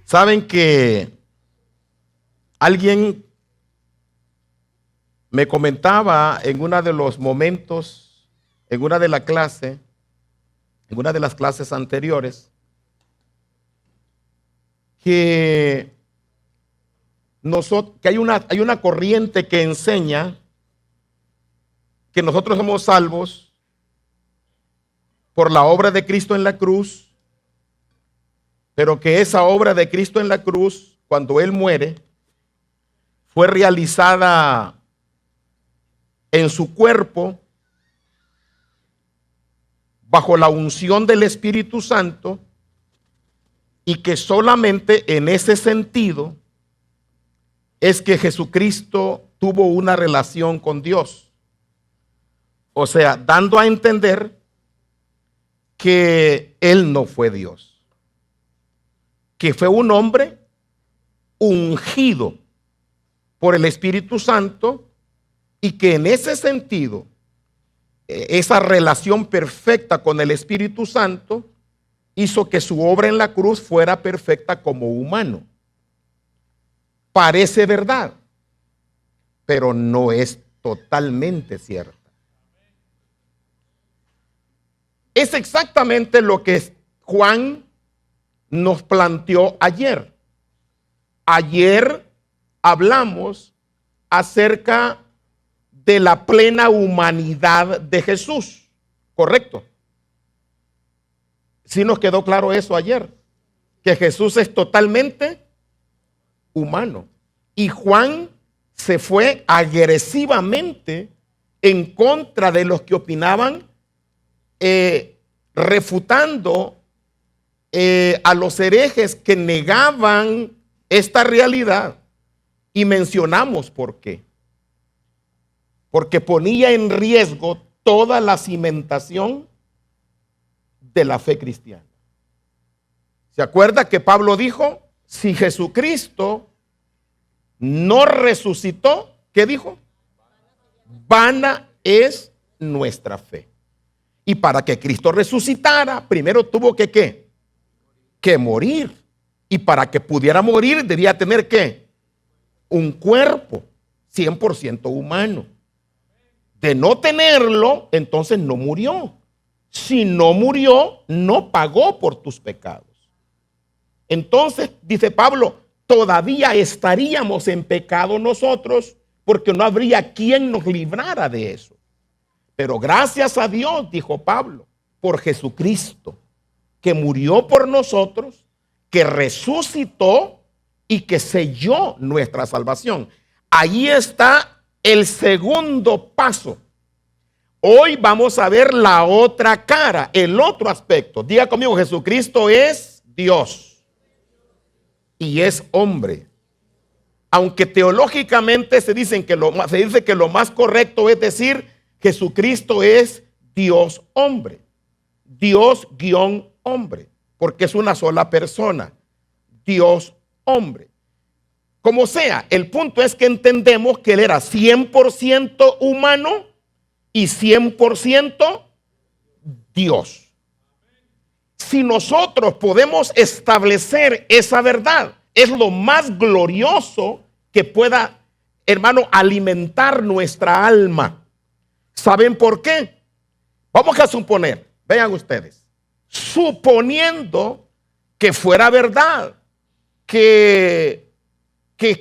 Saben que alguien me comentaba en uno de los momentos, en una de las clases anteriores, que hay una corriente que enseña que nosotros somos salvos por la obra de Cristo en la cruz, pero que esa obra de Cristo en la cruz, cuando Él muere, fue realizada en su cuerpo bajo la unción del Espíritu Santo, y que solamente en ese sentido es que Jesucristo tuvo una relación con Dios. O sea, dando a entender que Él no fue Dios, que fue un hombre ungido por el Espíritu Santo, y que en ese sentido, esa relación perfecta con el Espíritu Santo hizo que su obra en la cruz fuera perfecta como humano. Parece verdad, pero no es totalmente cierta. Es exactamente lo que Juan nos planteó ayer. Ayer hablamos acerca de la plena humanidad de Jesús, ¿correcto? Sí nos quedó claro eso ayer, que Jesús es totalmente humano. Y Juan se fue agresivamente en contra de los que opinaban, refutando a los herejes que negaban esta realidad. Y mencionamos por qué. Porque ponía en riesgo toda la cimentación de la fe cristiana. ¿Se acuerda que Pablo dijo? Si Jesucristo no resucitó, ¿qué dijo? Vana es nuestra fe. Y para que Cristo resucitara, primero tuvo que ¿qué? Que morir. Y para que pudiera morir, debía tener ¿qué? Un cuerpo 100% humano. De no tenerlo, entonces no murió. Si no murió, no pagó por tus pecados. Entonces, dice Pablo, todavía estaríamos en pecado nosotros, porque no habría quien nos librara de eso. Pero gracias a Dios, dijo Pablo, por Jesucristo, que murió por nosotros, que resucitó y que selló nuestra salvación. Ahí está el segundo paso. Hoy vamos a ver la otra cara, el otro aspecto. Diga conmigo, Jesucristo es Dios y es hombre. Aunque teológicamente se dice que lo más correcto es decir, Jesucristo es Dios hombre. Dios guión hombre, porque es una sola persona. Dios hombre. Como sea, el punto es que entendemos que Él era 100% humano y 100% Dios. Si nosotros podemos establecer esa verdad, es lo más glorioso que pueda, hermano, alimentar nuestra alma. ¿Saben por qué? Vamos a suponer, vean ustedes, suponiendo que fuera verdad que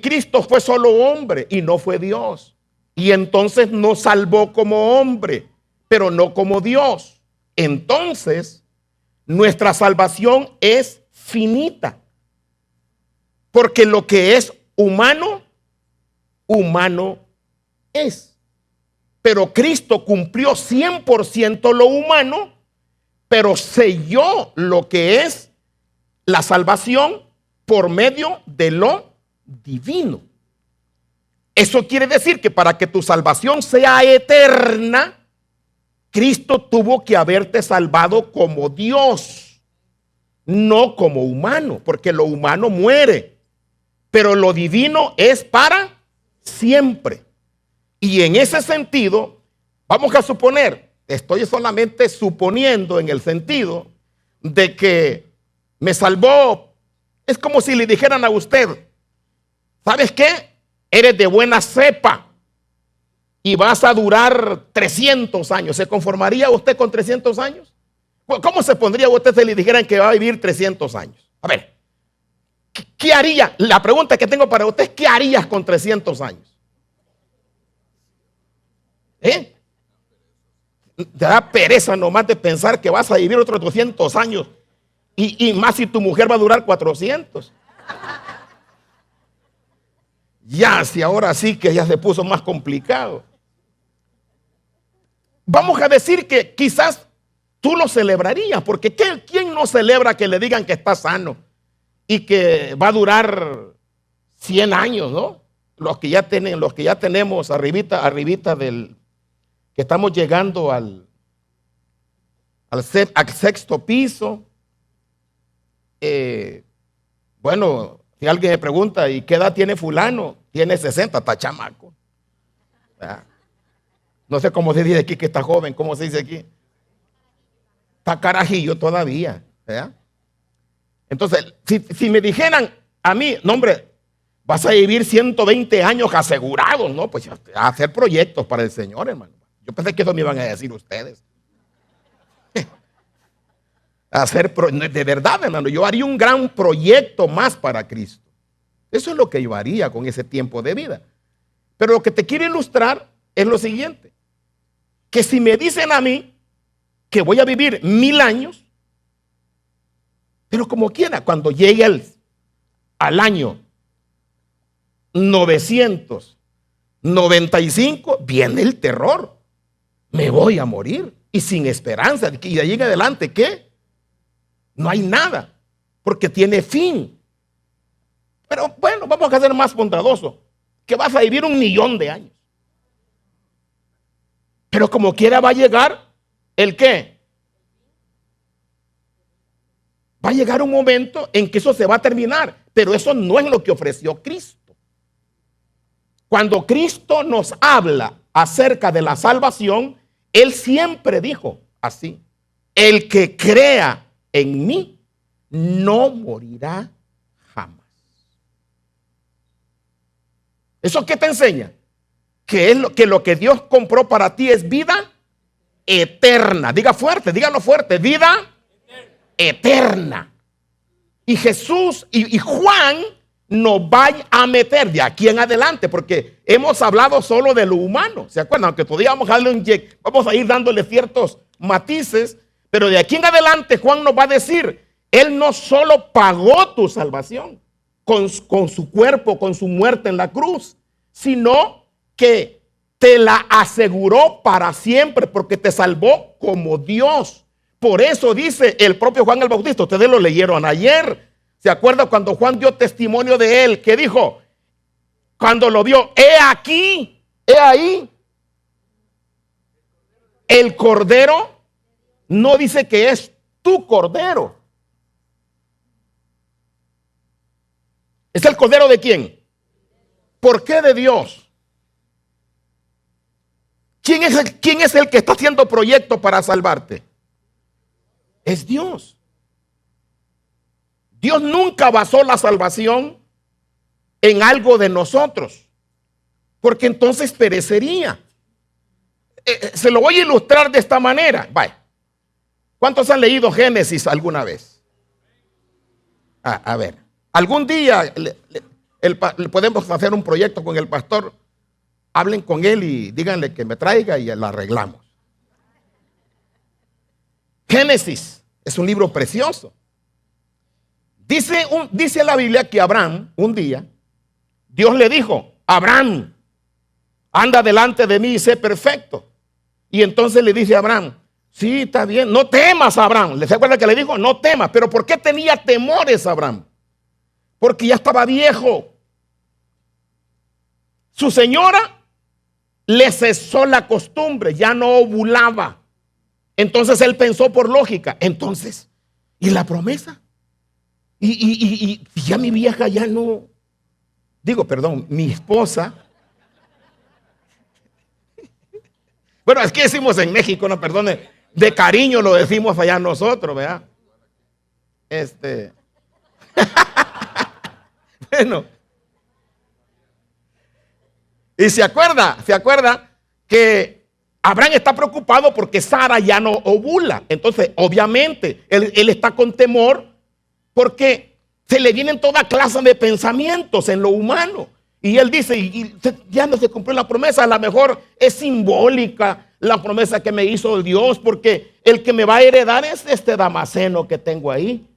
Cristo fue solo hombre y no fue Dios. Y entonces nos salvó como hombre, pero no como Dios. Entonces, nuestra salvación es finita. Porque lo que es humano, humano es. Pero Cristo cumplió 100% lo humano, pero selló lo que es la salvación por medio de lo divino. Eso quiere decir que para que tu salvación sea eterna, Cristo tuvo que haberte salvado como Dios, no como humano, porque lo humano muere, pero lo divino es para siempre. Y en ese sentido, vamos a suponer, estoy solamente suponiendo en el sentido de que me salvó Es como si le dijeran a usted, ¿sabes qué? Eres de buena cepa y vas a durar 300 años. ¿Se conformaría usted con 300 años? ¿Cómo se pondría usted si le dijeran que va a vivir 300 años? A ver, ¿qué haría? La pregunta que tengo para usted es, ¿qué harías con 300 años? Te da pereza nomás de pensar que vas a vivir otros 200 años. Y más si tu mujer va a durar 400. Ya, si ahora sí que ya se puso más complicado. Vamos a decir que quizás tú lo celebrarías, porque ¿quién no celebra que le digan que está sano y que va a durar 100 años, ¿no? Los que ya tenemos arribita del, que estamos llegando al sexto piso. Bueno, si alguien me pregunta, ¿y qué edad tiene fulano? Tiene 60, está chamaco. No sé cómo se dice aquí que está joven, ¿cómo se dice aquí? Está carajillo todavía. ¿Verdad? Entonces, si me dijeran a mí, no hombre, vas a vivir 120 años asegurados, ¿no? Pues a hacer proyectos para el Señor, hermano. Yo pensé que eso me iban a decir ustedes. De verdad, hermano, yo haría un gran proyecto más para Cristo. Eso es lo que yo haría con ese tiempo de vida. Pero lo que te quiero ilustrar es lo siguiente, que si me dicen a mí que voy a vivir 1000 años, pero como quiera, cuando llegue al año 995, viene el terror. Me voy a morir y sin esperanza. Y de ahí en adelante, ¿qué? No hay nada, porque tiene fin. Pero bueno, vamos a ser más bondadosos, que vas a vivir 1.000.000 de años. Pero como quiera va a llegar, ¿el qué? Va a llegar un momento en que eso se va a terminar, pero eso no es lo que ofreció Cristo. Cuando Cristo nos habla acerca de la salvación, Él siempre dijo así: el que crea en mí no morirá jamás. ¿Eso qué te enseña? Que lo que Dios compró para ti es vida eterna. Dígalo fuerte, vida eterna. Y Jesús y Juan nos va a meter de aquí en adelante, porque hemos hablado solo de lo humano. ¿Se acuerdan? Aunque todavía vamos a ir dándole ciertos matices, pero de aquí en adelante Juan nos va a decir, Él no solo pagó tu salvación con su cuerpo, con su muerte en la cruz, sino que te la aseguró para siempre, porque te salvó como Dios. Por eso dice el propio Juan el Bautista, ustedes lo leyeron ayer. ¿Se acuerdan cuando Juan dio testimonio de él? ¿Qué dijo? Cuando lo vio, he aquí, he ahí. El cordero no dice que es tu cordero. ¿Es el cordero de quién? ¿Por qué de Dios? ¿Quién es el que está haciendo proyectos para salvarte? Es Dios. Dios nunca basó la salvación en algo de nosotros, porque entonces perecería. Se lo voy a ilustrar de esta manera. Vaya. ¿Cuántos han leído Génesis alguna vez? A ver, algún día podemos hacer un proyecto con el pastor. Hablen con él y díganle que me traiga y la arreglamos. Génesis es un libro precioso. Dice la Biblia que Abraham, un día, Dios le dijo: Abraham, anda delante de mí y sé perfecto. Y entonces le dice a Abraham: sí, está bien, no temas, Abraham. ¿Se acuerda que le dijo? No temas. ¿Pero por qué tenía temores Abraham? Porque ya estaba viejo. Su señora le cesó la costumbre, ya no ovulaba. Entonces él pensó por lógica, entonces, ¿y la promesa? Y ya mi vieja ya no, mi esposa. Bueno, es que decimos en México, no, perdone, de cariño lo decimos allá nosotros, ¿verdad? Bueno, y se acuerda que Abraham está preocupado porque Sara ya no ovula. Entonces, obviamente, él está con temor porque se le vienen toda clase de pensamientos en lo humano. Y él dice, ya no se cumplió la promesa, a lo mejor es simbólica la promesa que me hizo Dios, porque el que me va a heredar es este Damaseno que tengo ahí.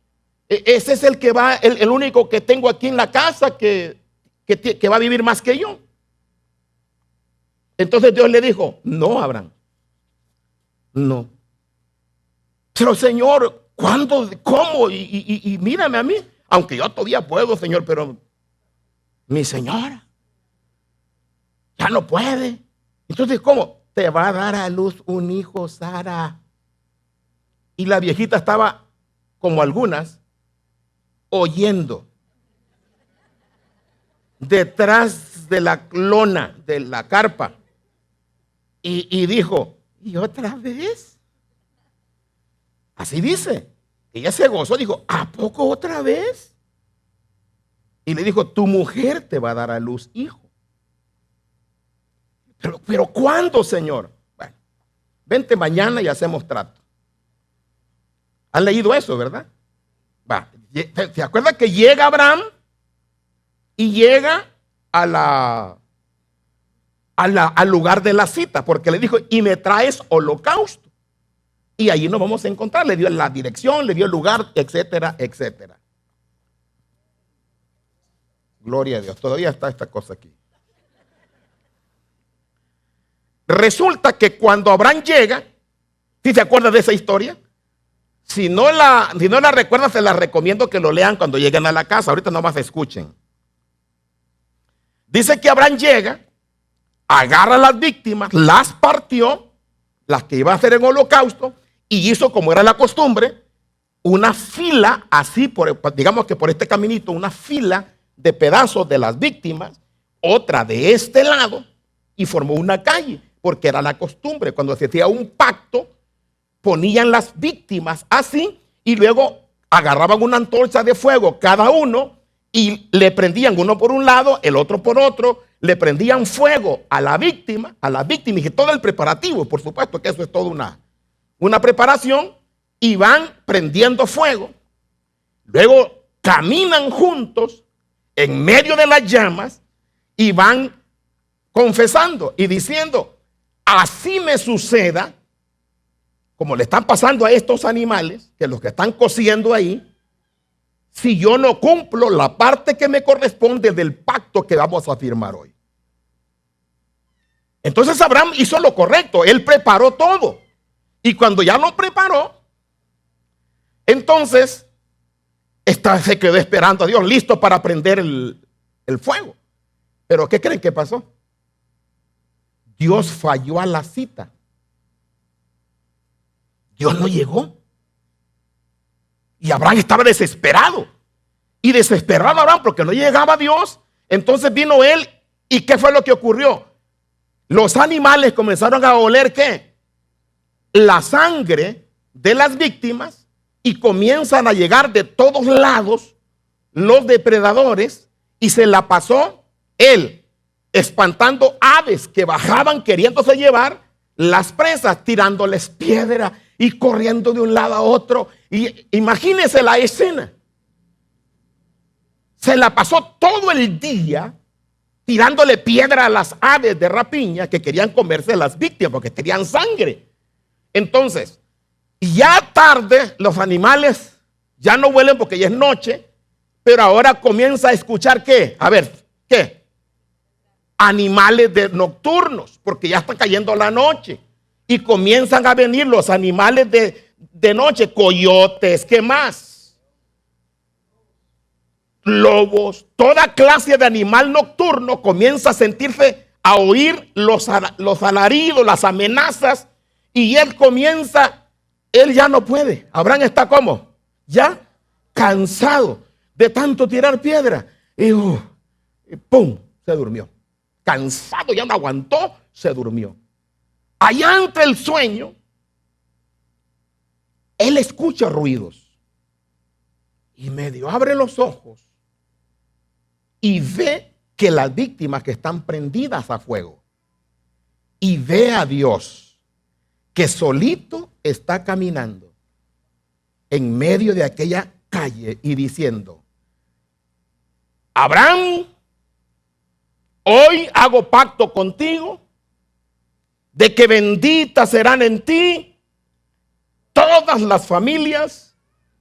Ese es el que va, el único que tengo aquí en la casa que va a vivir más que yo. Entonces Dios le dijo, no, Abraham, no. Pero Señor, ¿cuándo? ¿Cómo? Y mírame a mí, aunque yo todavía puedo, Señor, pero mi señora ya no puede. Entonces, ¿cómo? Te va a dar a luz un hijo, Sara. Y la viejita estaba, como algunas, oyendo detrás de la lona, de la carpa. Y dijo, ¿y otra vez? Así dice. Ella se gozó, dijo, ¿a poco otra vez? Y le dijo, tu mujer te va a dar a luz hijo. Pero ¿cuándo, Señor? Bueno, vente mañana y hacemos trato. ¿Han leído eso, verdad? Va, ¿se acuerda que llega Abraham y llega al lugar de la cita? Porque le dijo, y me traes holocausto. Y allí nos vamos a encontrar. Le dio la dirección, le dio el lugar, etcétera, etcétera. Gloria a Dios. Todavía está esta cosa aquí. Resulta que cuando Abraham llega, ¿sí se acuerda de esa historia? Si no la recuerdan, se la recomiendo que lo lean cuando lleguen a la casa. Ahorita nomás escuchen. Dice que Abraham llega, agarra a las víctimas, las partió, las que iba a hacer en holocausto, y hizo, como era la costumbre, una fila, así, digamos que por este caminito, una fila de pedazos de las víctimas, otra de este lado, y formó una calle, porque era la costumbre. Cuando se hacía un pacto, ponían las víctimas así, y luego agarraban una antorcha de fuego cada uno, y le prendían uno por un lado, el otro por otro, le prendían fuego a la víctima, y que todo el preparativo, por supuesto que eso es toda una preparación, y van prendiendo fuego. Luego caminan juntos en medio de las llamas y van confesando y diciendo, así me suceda, como le están pasando a estos animales, que los que están cociendo ahí, si yo no cumplo la parte que me corresponde del pacto que vamos a firmar hoy. Entonces Abraham hizo lo correcto, él preparó todo. Y cuando ya lo preparó, entonces se quedó esperando a Dios, listo para prender el fuego. Pero ¿qué creen que pasó? Dios falló a la cita. Dios no llegó. Y Abraham estaba desesperado. Y desesperado Abraham porque no llegaba Dios. Entonces vino él. ¿Y qué fue lo que ocurrió? Los animales comenzaron a oler ¿qué? La sangre de las víctimas. Y comienzan a llegar de todos lados los depredadores. Y se la pasó él espantando aves que bajaban queriéndose llevar las presas, tirándoles piedra y corriendo de un lado a otro. Y imagínense la escena. Se la pasó todo el día tirándole piedra a las aves de rapiña que querían comerse las víctimas porque tenían sangre. Entonces, ya tarde los animales ya no vuelan porque ya es noche, pero ahora comienza a escuchar ¿qué? A ver, ¿qué? Animales nocturnos, porque ya está cayendo la noche. Y comienzan a venir los animales de noche, coyotes, ¿qué más? Lobos, toda clase de animal nocturno comienza a sentirse, a oír los alaridos, las amenazas, y él ya no puede. Abraham está como, ya cansado de tanto tirar piedra, y ¡pum! Se durmió. Cansado, ya no aguantó, se durmió. Allá entre el sueño, él escucha ruidos y medio abre los ojos y ve que las víctimas que están prendidas a fuego, y ve a Dios que solito está caminando en medio de aquella calle y diciendo: Abraham, hoy hago pacto contigo de que benditas serán en ti todas las familias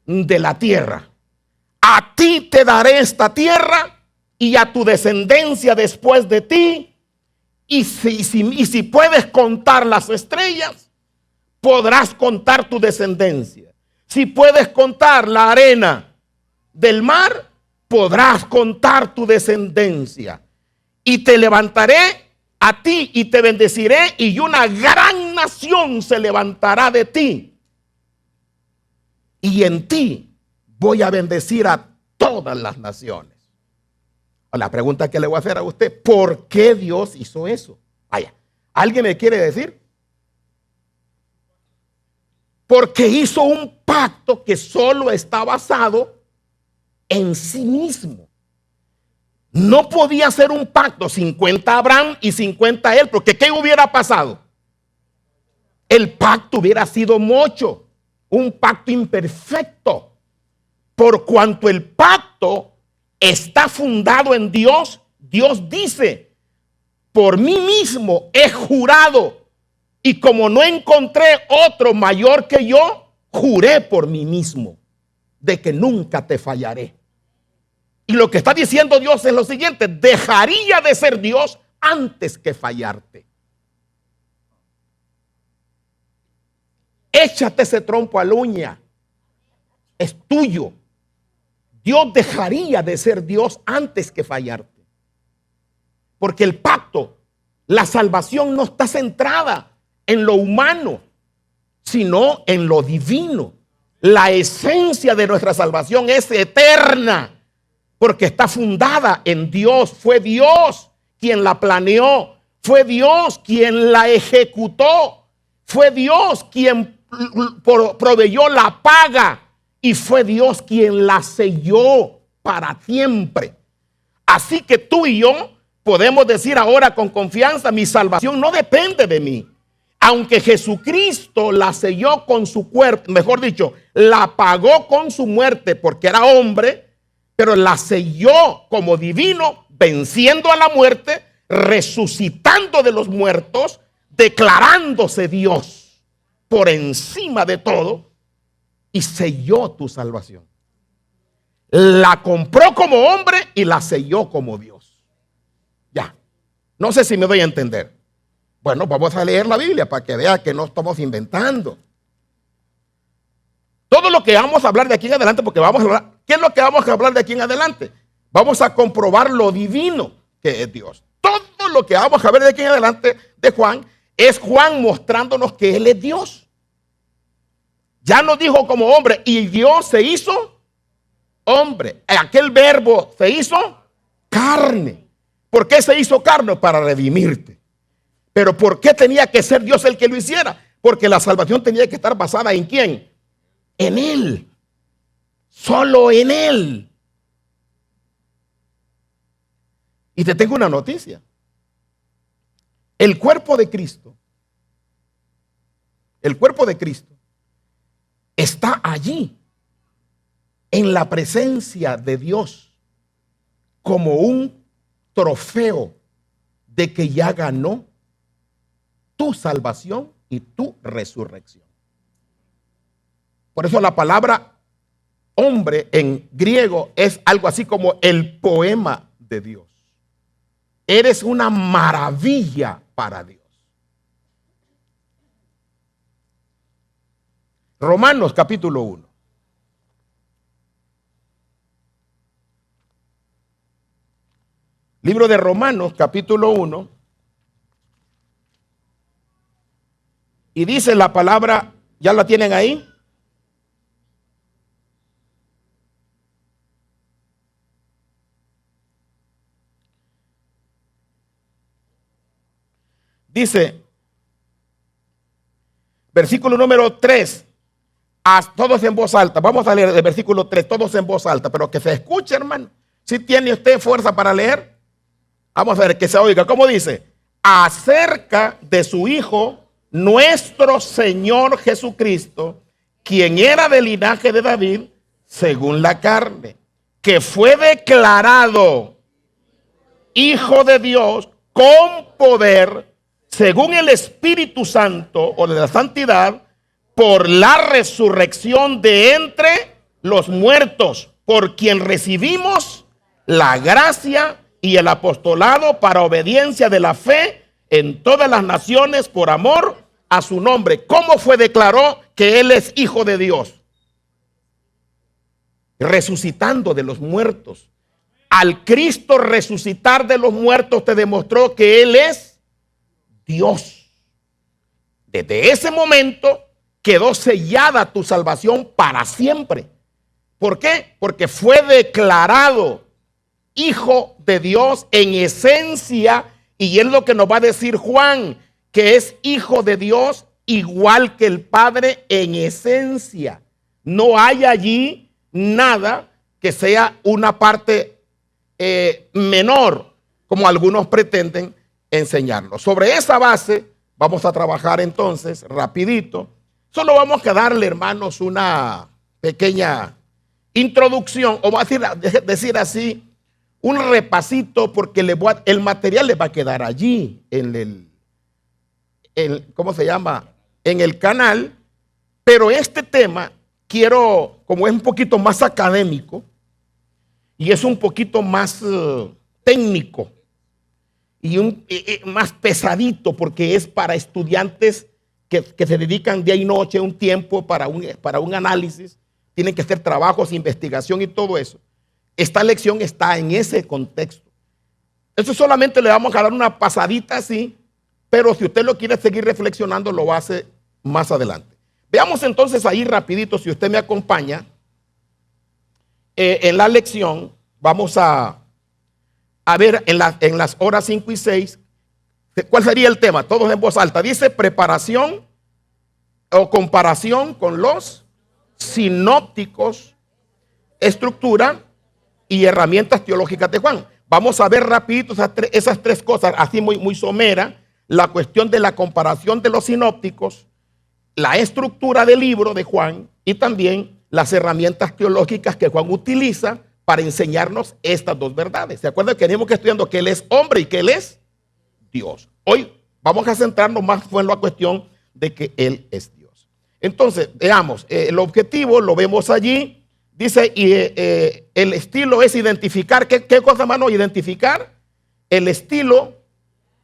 de la tierra. A ti te daré esta tierra y a tu descendencia después de ti. Y si puedes contar las estrellas, podrás contar tu descendencia. Si puedes contar la arena del mar, podrás contar tu descendencia. Y te levantaré a ti y te bendeciré, y una gran nación se levantará de ti. Y en ti voy a bendecir a todas las naciones. La pregunta que le voy a hacer a usted: ¿por qué Dios hizo eso? Vaya, ¿alguien me quiere decir? Porque hizo un pacto que solo está basado en sí mismo. No podía ser un pacto 50 Abraham y 50 él, porque ¿qué hubiera pasado? El pacto hubiera sido mocho, un pacto imperfecto. Por cuanto el pacto está fundado en Dios, Dios dice: por mí mismo he jurado, y como no encontré otro mayor que yo, juré por mí mismo de que nunca te fallaré. Y lo que está diciendo Dios es lo siguiente: dejaría de ser Dios antes que fallarte. Échate ese trompo a la uña, es tuyo. Dios dejaría de ser Dios antes que fallarte. Porque el pacto, la salvación no está centrada en lo humano, sino en lo divino. La esencia de nuestra salvación es eterna, porque está fundada en Dios. Fue Dios quien la planeó, fue Dios quien la ejecutó, fue Dios quien proveyó la paga, y fue Dios quien la selló para siempre. Así que tú y yo podemos decir ahora con confianza: mi salvación no depende de mí. Aunque Jesucristo la selló con su cuerpo, mejor dicho, la pagó con su muerte porque era hombre, pero la selló como divino, venciendo a la muerte, resucitando de los muertos, declarándose Dios por encima de todo, y selló tu salvación. La compró como hombre y la selló como Dios. Ya, no sé si me doy a entender. Bueno, vamos a leer la Biblia para que vea que no estamos inventando. Todo lo que vamos a hablar de aquí en adelante, porque vamos a hablar, ¿qué es lo que vamos a hablar de aquí en adelante? Vamos a comprobar lo divino que es Dios. Todo lo que vamos a ver de aquí en adelante de Juan es Juan mostrándonos que Él es Dios. Ya nos dijo como hombre, y Dios se hizo hombre. Aquel verbo se hizo carne. ¿Por qué se hizo carne? Para redimirte. Pero ¿por qué tenía que ser Dios el que lo hiciera? Porque la salvación tenía que estar basada ¿en quién? En Él. Solo en Él. Y te tengo una noticia. El cuerpo de Cristo está allí, en la presencia de Dios, como un trofeo de que ya ganó tu salvación y tu resurrección. Por eso la palabra hombre en griego es algo así como el poema de Dios. Eres una maravilla para Dios. Romanos capítulo 1. Libro de Romanos capítulo 1. Y dice la palabra, ¿ya la tienen ahí? Dice, versículo número 3. Todos en voz alta. Vamos a leer el versículo 3, todos en voz alta, pero que se escuche, hermano. ¿Sí tiene usted fuerza para leer? Vamos a ver que se oiga. ¿Cómo dice? Acerca de su Hijo, nuestro Señor Jesucristo, quien era del linaje de David, según la carne, que fue declarado Hijo de Dios con poder, según el Espíritu Santo o de la santidad, por la resurrección de entre los muertos, por quien recibimos la gracia y el apostolado para obediencia de la fe en todas las naciones por amor a su nombre. ¿Cómo fue declarado que Él es Hijo de Dios? Resucitando de los muertos. Al Cristo resucitar de los muertos te demostró que Él es Dios. Desde ese momento quedó sellada tu salvación para siempre. ¿Por qué? Porque fue declarado Hijo de Dios en esencia, y es lo que nos va a decir Juan, que es Hijo de Dios igual que el Padre en esencia. No hay allí nada que sea una parte menor, como algunos pretenden enseñarnos. Sobre esa base vamos a trabajar entonces rapidito. Solo vamos a darle, hermanos, una pequeña introducción, o vamos a decir así, un repasito, porque el material le va a quedar allí en ¿cómo se llama? En el canal. Pero este tema quiero, como es un poquito más académico y es un poquito más técnico y más pesadito, porque es para estudiantes que se dedican día y noche un tiempo para un análisis, tienen que hacer trabajos, investigación y todo eso. Esta lección está en ese contexto. Eso solamente le vamos a dar una pasadita así, pero si usted lo quiere seguir reflexionando, lo hace más adelante. Veamos entonces ahí rapidito, si usted me acompaña, en la lección, vamos a ver en las horas 5 y 6, ¿cuál sería el tema? Todos en voz alta. Dice preparación o comparación con los sinópticos, estructura y herramientas teológicas de Juan. Vamos a ver rapidito esas tres cosas, así muy somera. La cuestión de la comparación de los sinópticos, la estructura del libro de Juan y también las herramientas teológicas que Juan utiliza para enseñarnos estas dos verdades. ¿Se acuerdan que venimos estudiando que Él es hombre y que Él es Dios? Hoy vamos a centrarnos más en la cuestión de que Él es Dios. Entonces, veamos, el objetivo lo vemos allí. Dice, y el estilo es identificar, ¿qué cosa, hermano? Identificar el estilo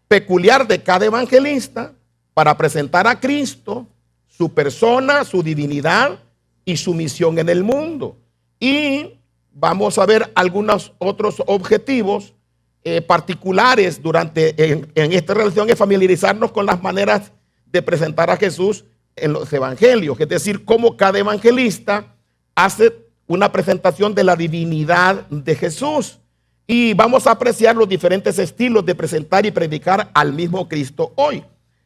peculiar de cada evangelista para presentar a Cristo, su persona, su divinidad y su misión en el mundo. Y vamos a ver algunos otros objetivos particulares en esta relación, es familiarizarnos con las maneras de presentar a Jesús en los evangelios, es decir, cómo cada evangelista hace una presentación de la divinidad de Jesús. Y vamos a apreciar los diferentes estilos de presentar y predicar al mismo Cristo hoy.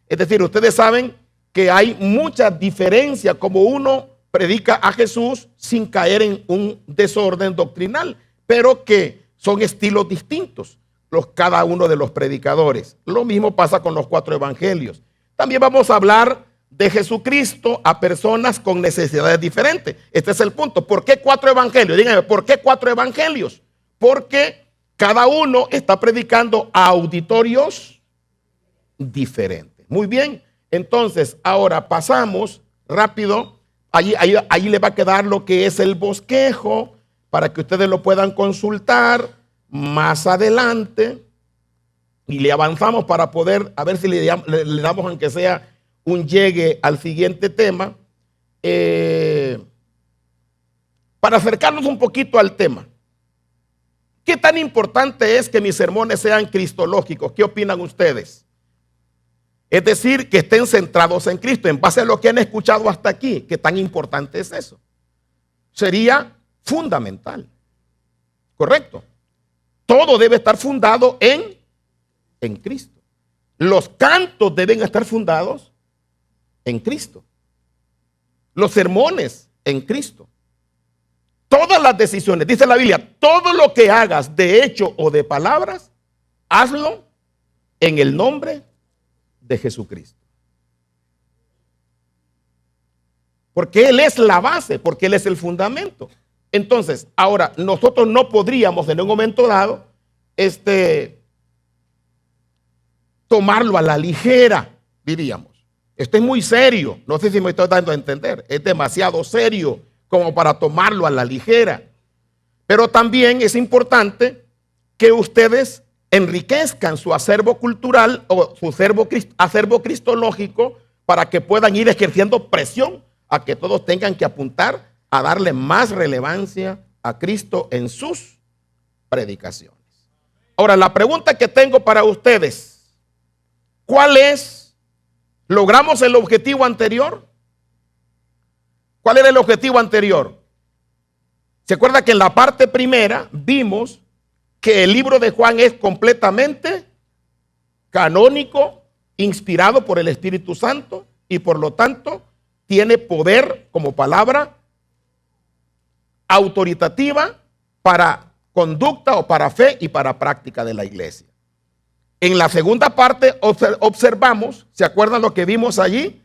Es decir, ustedes saben que hay mucha diferencia como uno predica a Jesús sin caer en un desorden doctrinal, pero que son estilos distintos cada uno de los predicadores. Lo mismo pasa con los 4 evangelios. También vamos a hablar de Jesucristo a personas con necesidades diferentes. Este es el punto. ¿Por qué 4 evangelios? Díganme, ¿por qué 4 evangelios? Porque cada uno está predicando a auditorios diferentes. Muy bien. Entonces, ahora pasamos rápido. Allí le va a quedar lo que es el bosquejo para que ustedes lo puedan consultar más adelante. Y le avanzamos para poder, a ver si le damos aunque sea un llegue al siguiente tema, para acercarnos un poquito al tema. ¿Qué tan importante es que mis sermones sean cristológicos? ¿Qué opinan ustedes? Es decir, que estén centrados en Cristo, en base a lo que han escuchado hasta aquí. ¿Qué tan importante es eso? Sería fundamental. ¿Correcto? Todo debe estar fundado en Cristo. Los cantos deben estar fundados en Cristo. Los sermones en Cristo. todas las decisiones, dice la Biblia, todo lo que hagas de hecho o de palabras, hazlo en el nombre de Jesucristo. Porque Él es la base, porque Él es el fundamento. Entonces, ahora, nosotros no podríamos en un momento dado, tomarlo a la ligera, diríamos. Esto es muy serio, no sé si me estoy dando a entender, es demasiado serio como para tomarlo a la ligera. Pero también es importante que ustedes enriquezcan su acervo cultural o su acervo cristológico para que puedan ir ejerciendo presión a que todos tengan que apuntar a darle más relevancia a Cristo en sus predicaciones. Ahora, la pregunta que tengo para ustedes, ¿cuál es? ¿Logramos el objetivo anterior? ¿Cuál era el objetivo anterior? ¿Se acuerda que en la parte primera vimos que el libro de Juan es completamente canónico, inspirado por el Espíritu Santo y por lo tanto tiene poder como palabra autoritativa para conducta o para fe y para práctica de la iglesia? En la segunda parte observamos, ¿se acuerdan lo que vimos allí?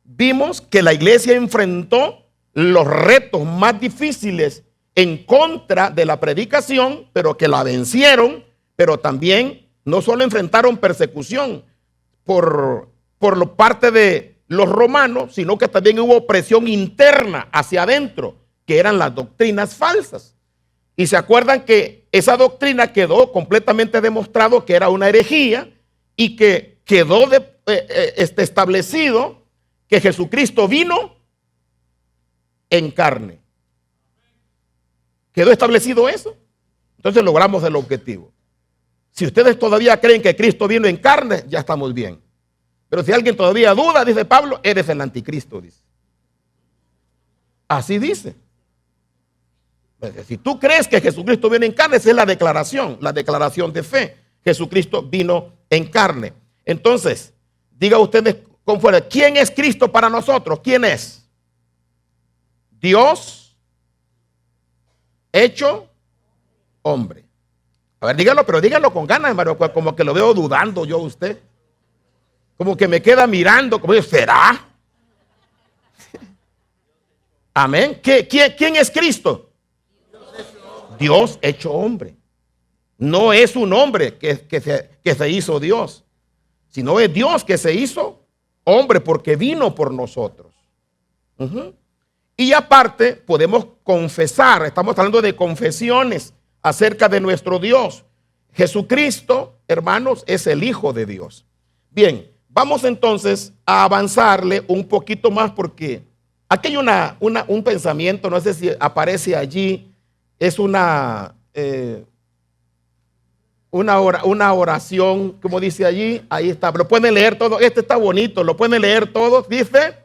Vimos que la iglesia enfrentó los retos más difíciles en contra de la predicación, pero que la vencieron, pero también no solo enfrentaron persecución por parte de los romanos, sino que también hubo presión interna hacia adentro, que eran las doctrinas falsas. Y se acuerdan que esa doctrina quedó completamente demostrado que era una herejía y que quedó establecido que Jesucristo vino en carne. ¿Quedó establecido eso? Entonces logramos el objetivo. Si ustedes todavía creen que Cristo vino en carne, ya estamos bien. Pero si alguien todavía duda, dice Pablo, eres el anticristo, dice. Así dice. Si tú crees que Jesucristo viene en carne, esa es la declaración de fe. Jesucristo vino en carne. Entonces, diga ustedes con fuerza, ¿quién es Cristo para nosotros? ¿Quién es? Dios hecho hombre. A ver, díganlo, pero díganlo con ganas, hermano, como que lo veo dudando yo a usted. Como que me queda mirando, como yo, ¿será? Amén. ¿Quién es Cristo? Dios hecho hombre. No es un hombre que se hizo Dios, sino es Dios que se hizo hombre porque vino por nosotros. Y aparte podemos confesar, estamos hablando de confesiones acerca de nuestro Dios. Jesucristo, hermanos, es el Hijo de Dios. Bien, vamos entonces a avanzarle un poquito más porque aquí hay un pensamiento, no sé si aparece allí, es una oración, como dice allí, ahí está, lo pueden leer todo, este está bonito, lo pueden leer todos, dice,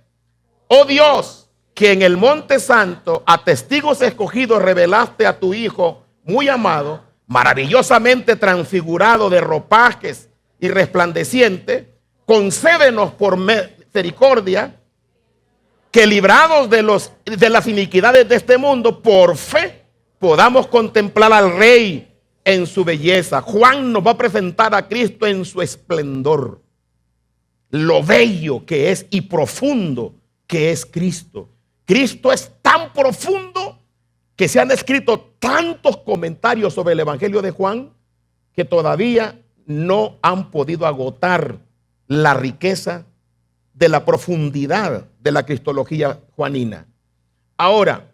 oh Dios, que en el monte santo a testigos escogidos revelaste a tu Hijo muy amado, maravillosamente transfigurado de ropajes y resplandeciente, concédenos por misericordia que librados de las iniquidades de este mundo, por fe podamos contemplar al Rey en su belleza. Juan nos va a presentar a Cristo en su esplendor, lo bello que es y profundo que es Cristo. Cristo es tan profundo que se han escrito tantos comentarios sobre el Evangelio de Juan que todavía no han podido agotar la riqueza de la profundidad de la cristología juanina. Ahora,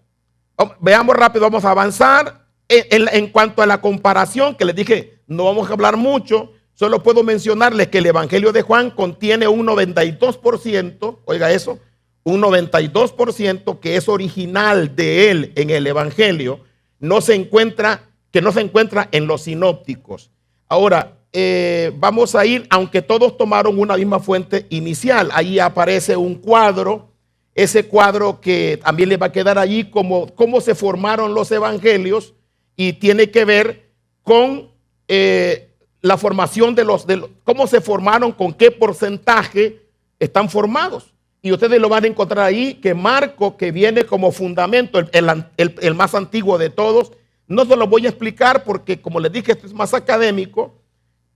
veamos rápido, vamos a avanzar en cuanto a la comparación que les dije, no vamos a hablar mucho, solo puedo mencionarles que el Evangelio de Juan contiene un 92%, oiga eso, un 92% que es original de él en el Evangelio, que no se encuentra en los sinópticos. Ahora, vamos a ir, aunque todos tomaron una misma fuente inicial, ahí aparece un cuadro, ese cuadro que también le va a quedar allí como cómo se formaron los evangelios y tiene que ver con la formación de cómo se formaron, con qué porcentaje están formados. Y ustedes lo van a encontrar ahí, que Marcos, que viene como fundamento, el más antiguo de todos. No se lo voy a explicar porque, como les dije, esto es más académico,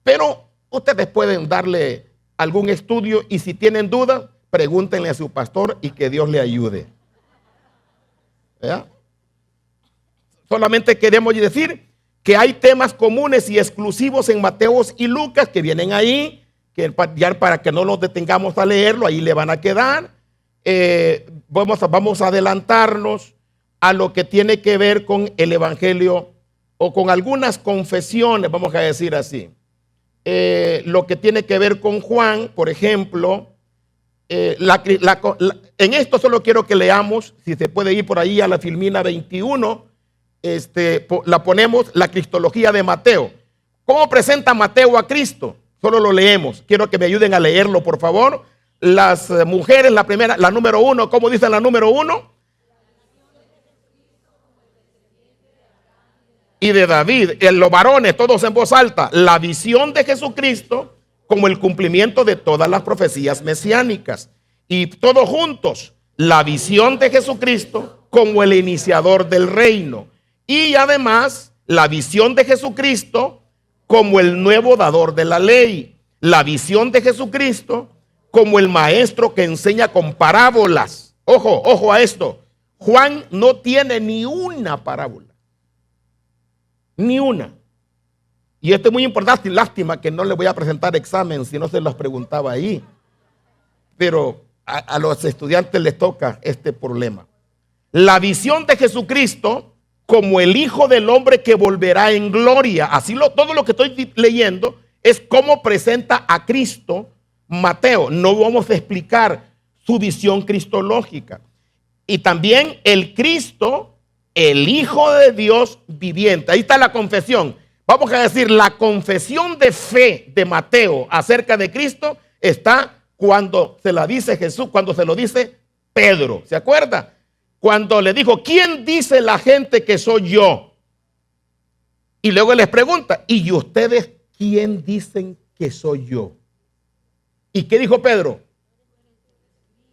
pero ustedes pueden darle algún estudio y si tienen dudas, pregúntenle a su pastor y que Dios le ayude. ¿Ya? Solamente queremos decir que hay temas comunes y exclusivos en Mateo y Lucas que vienen ahí, que ya para que no los detengamos a leerlo, ahí le van a quedar. Vamos a adelantarnos a lo que tiene que ver con el Evangelio o con algunas confesiones, vamos a decir así. Lo que tiene que ver con Juan, por ejemplo, en esto solo quiero que leamos, si se puede ir por ahí a la Filmina 21, la ponemos, la cristología de Mateo. ¿Cómo presenta Mateo a Cristo? Solo lo leemos. Quiero que me ayuden a leerlo, por favor. Las mujeres, la primera, la número 1, ¿cómo dice la número 1? Y de David, los varones, todos en voz alta, la visión de Jesucristo como el cumplimiento de todas las profecías mesiánicas. Y todos juntos, la visión de Jesucristo como el iniciador del reino. Y además, la visión de Jesucristo como el nuevo dador de la ley. La visión de Jesucristo como el maestro que enseña con parábolas. Ojo, ojo a esto. Juan no tiene ni una parábola. Ni una. Y esto es muy importante y lástima que no le voy a presentar examen si no se los preguntaba ahí. Pero a los estudiantes les toca este problema. La visión de Jesucristo como el Hijo del Hombre que volverá en gloria. Todo lo que estoy leyendo es cómo presenta a Cristo Mateo. No vamos a explicar su visión cristológica. Y también el Cristo, el Hijo de Dios viviente. Ahí está la confesión. Vamos a decir, la confesión de fe de Mateo acerca de Cristo está cuando se la dice Jesús, cuando se lo dice Pedro. ¿Se acuerda? Cuando le dijo, ¿quién dice la gente que soy yo? Y luego les pregunta, ¿y ustedes quién dicen que soy yo? ¿Y qué dijo Pedro?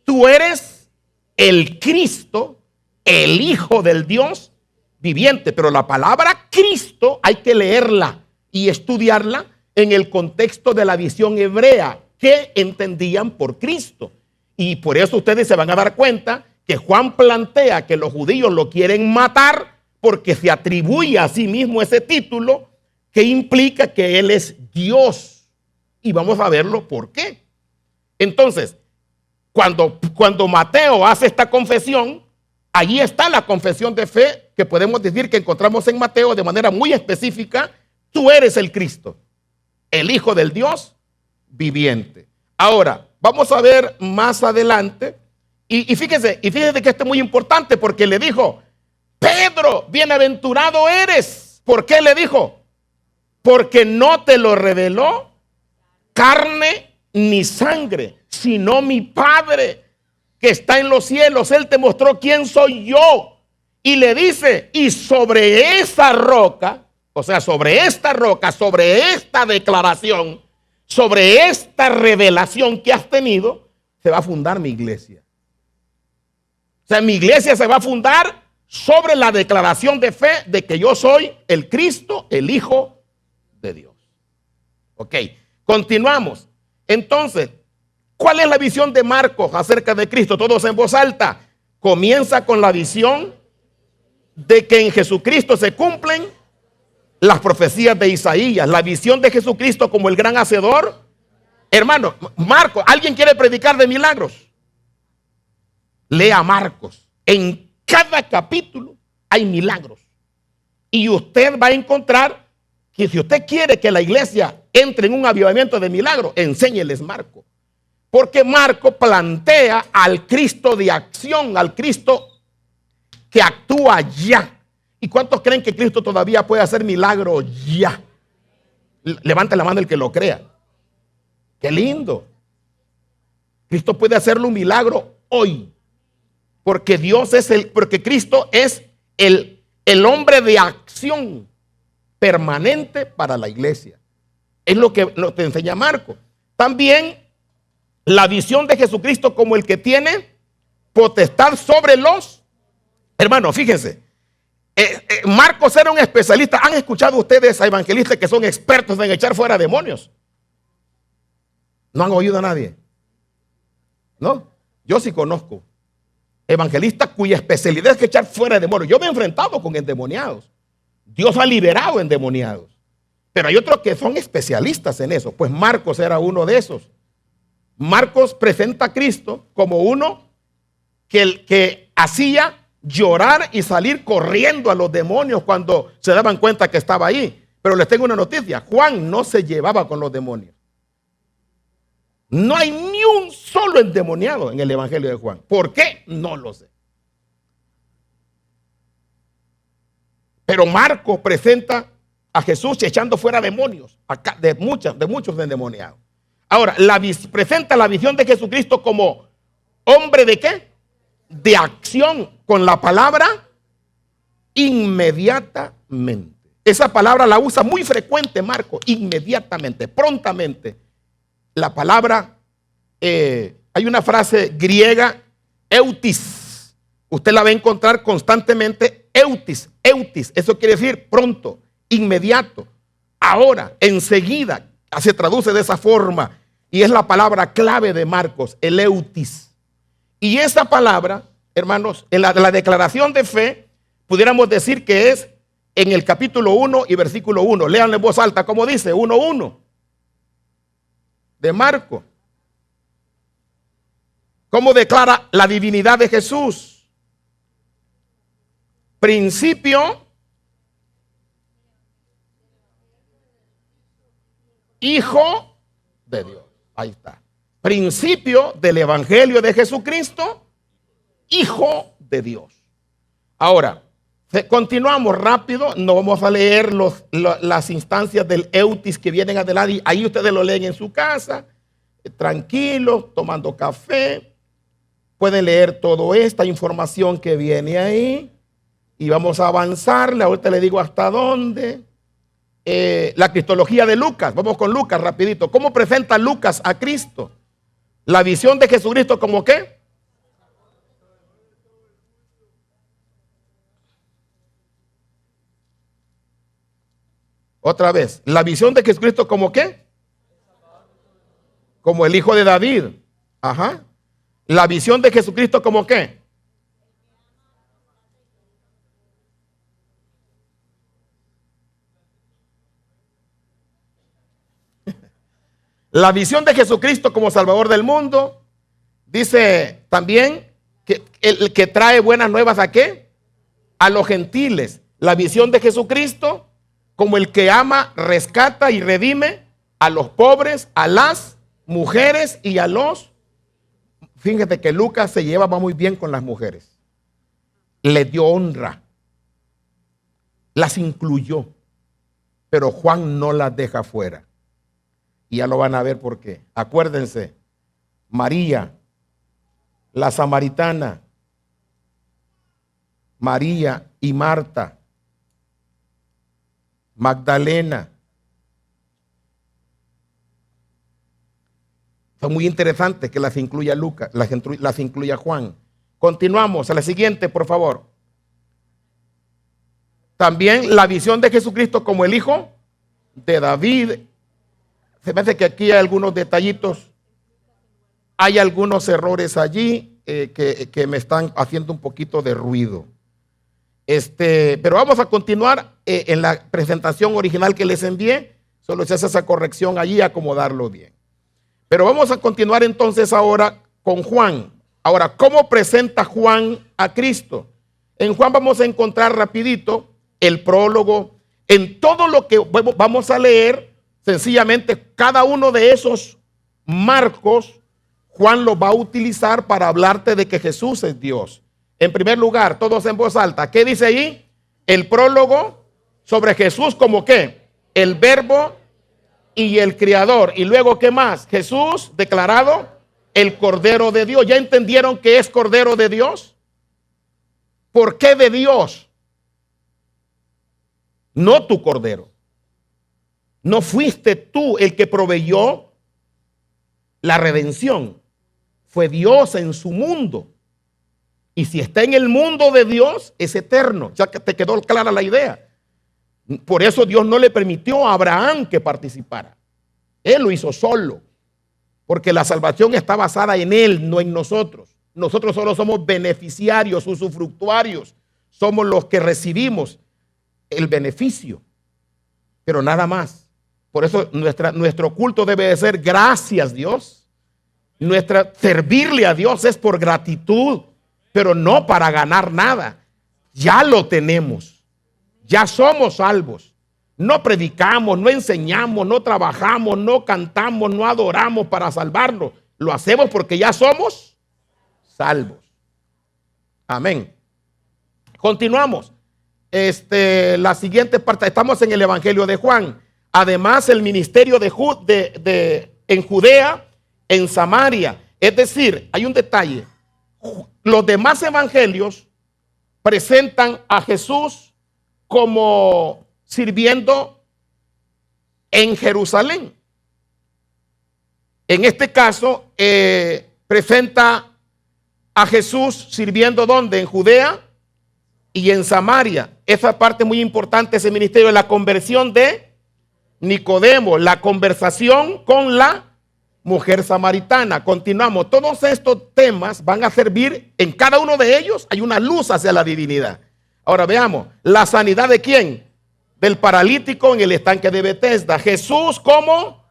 Tú eres el Cristo, el Hijo del Dios viviente. Pero la palabra Cristo hay que leerla y estudiarla en el contexto de la visión hebrea que entendían por Cristo. Y por eso ustedes se van a dar cuenta que Juan plantea que los judíos lo quieren matar porque se atribuye a sí mismo ese título que implica que él es Dios. Y vamos a verlo por qué. Entonces, cuando Mateo hace esta confesión, allí está la confesión de fe que podemos decir que encontramos en Mateo de manera muy específica. Tú eres el Cristo, el Hijo del Dios viviente. Ahora, vamos a ver más adelante. Y fíjese que esto es muy importante porque le dijo, Pedro, bienaventurado eres. ¿Por qué le dijo? Porque no te lo reveló carne ni sangre, sino mi Padre que está en los cielos. Él te mostró quién soy yo. Y le dice, y sobre esa roca, o sea, sobre esta roca, sobre esta declaración, sobre esta revelación que has tenido, se va a fundar mi iglesia. O sea, mi iglesia se va a fundar sobre la declaración de fe de que yo soy el Cristo, el Hijo de Dios. Ok, continuamos. Entonces, ¿cuál es la visión de Marcos acerca de Cristo? Todos en voz alta. Comienza con la visión de que en Jesucristo se cumplen las profecías de Isaías. La visión de Jesucristo como el gran hacedor. Hermano, Marcos, ¿alguien quiere predicar de milagros? Lea Marcos. En cada capítulo hay milagros. Y usted va a encontrar que si usted quiere que la iglesia entre en un avivamiento de milagros, enséñeles Marcos. Porque Marcos plantea al Cristo de acción, al Cristo que actúa ya. ¿Y cuántos creen que Cristo todavía puede hacer milagros ya? Levante la mano el que lo crea. Qué lindo. Cristo puede hacerle un milagro hoy. Porque porque Cristo es el hombre de acción permanente para la iglesia. Es lo que te enseña Marcos. También la visión de Jesucristo como el que tiene potestad sobre los hermanos. Fíjense, Marcos era un especialista. ¿Han escuchado ustedes a evangelistas que son expertos en echar fuera demonios? ¿No han oído a nadie? No, yo sí conozco evangelistas cuya especialidad es echar fuera demonios. Yo me he enfrentado con endemoniados. Dios ha liberado endemoniados. Pero hay otros que son especialistas en eso. Pues Marcos era uno de esos. Marcos presenta a Cristo como uno que hacía llorar y salir corriendo a los demonios cuando se daban cuenta que estaba ahí. Pero les tengo una noticia: Juan no se llevaba con los demonios. No hay ni un solo endemoniado en el evangelio de Juan. ¿Por qué? No lo sé. Pero Marcos presenta a Jesús echando fuera demonios, de muchos endemoniados. Ahora, presenta la visión de Jesucristo como hombre de ¿qué? De acción, con la palabra inmediatamente. Esa palabra la usa muy frecuente Marcos, inmediatamente, prontamente. La palabra, hay una frase griega, eutis. Usted la va a encontrar constantemente, eutis, eso quiere decir pronto, inmediato, ahora, enseguida. Se traduce de esa forma y es la palabra clave de Marcos, el eutis. Y esa palabra, hermanos, en la declaración de fe, pudiéramos decir que es en el capítulo 1 y versículo 1. Léanlo en voz alta, como dice, 1:1 de Marcos. ¿Cómo declara la divinidad de Jesús? Principio, Hijo de Dios. Ahí está. Principio del evangelio de Jesucristo, Hijo de Dios. Ahora, continuamos rápido. No vamos a leer las instancias del eutis que vienen adelante. Ahí ustedes lo leen en su casa, tranquilos, tomando café. Pueden leer toda esta información que viene ahí. Y vamos a avanzarle. Ahorita le digo hasta dónde. La cristología de Lucas. Vamos con Lucas rapidito. ¿Cómo presenta Lucas a Cristo? La visión de Jesucristo como ¿qué? Otra vez. La visión de Jesucristo como ¿qué? Como el hijo de David. Ajá. La visión de Jesucristo como ¿qué? La visión de Jesucristo como Salvador del mundo. Dice también que el que trae buenas nuevas ¿a qué? A los gentiles. La visión de Jesucristo como el que ama, rescata y redime a los pobres, a las mujeres y a los... Fíjate que Lucas se llevaba muy bien con las mujeres. Les dio honra. Las incluyó. Pero Juan no las deja fuera. Y ya lo van a ver por qué. Acuérdense, María, la samaritana, María y Marta, Magdalena. Son muy interesantes que las incluya Lucas, las incluya Juan. Continuamos a la siguiente, por favor. También la visión de Jesucristo como el hijo de David. Se me hace que aquí hay algunos detallitos, hay algunos errores allí que me están haciendo un poquito de ruido. Pero vamos a continuar en la presentación original que les envié. Solo se hace esa corrección allí y acomodarlo bien. Pero vamos a continuar entonces ahora con Juan. Ahora, ¿cómo presenta Juan a Cristo? En Juan vamos a encontrar rapidito el prólogo. En todo lo que vamos a leer, sencillamente cada uno de esos marcos, Juan lo va a utilizar para hablarte de que Jesús es Dios. En primer lugar, todos en voz alta, ¿qué dice ahí? El prólogo sobre Jesús como ¿qué? El verbo y el creador. Y luego, ¿qué más? Jesús declarado el Cordero de Dios. ¿Ya entendieron que es Cordero de Dios? ¿Por qué de Dios? No tu Cordero. No fuiste tú el que proveyó la redención fue Dios en su mundo. Y si está en el mundo de Dios, es eterno. Ya que te quedó clara la idea. Por eso Dios no le permitió a Abraham que participara. Él lo hizo solo. Porque la salvación está basada en Él, no en nosotros. Nosotros solo somos beneficiarios, usufructuarios. Somos los que recibimos el beneficio. Pero nada más. Por eso nuestro culto debe de ser gracias, Dios. Servirle a Dios es por gratitud, pero no para ganar nada. Ya lo tenemos. Ya somos salvos. No predicamos, no enseñamos, no trabajamos, no cantamos, no adoramos para salvarnos. Lo hacemos porque ya somos salvos. Amén. Continuamos. La siguiente parte, estamos en el Evangelio de Juan. Además, el ministerio en Judea, en Samaria. Es decir, hay un detalle. Los demás evangelios presentan a Jesús como sirviendo en Jerusalén. En este caso, presenta a Jesús sirviendo ¿dónde? En Judea y en Samaria. Esa parte muy importante, ese ministerio, la conversión de Nicodemo, la conversación con la mujer samaritana. Continuamos. Todos estos temas van a servir, en cada uno de ellos hay una luz hacia la divinidad. Ahora veamos, la sanidad de ¿quién? Del paralítico en el estanque de Betesda. Jesús como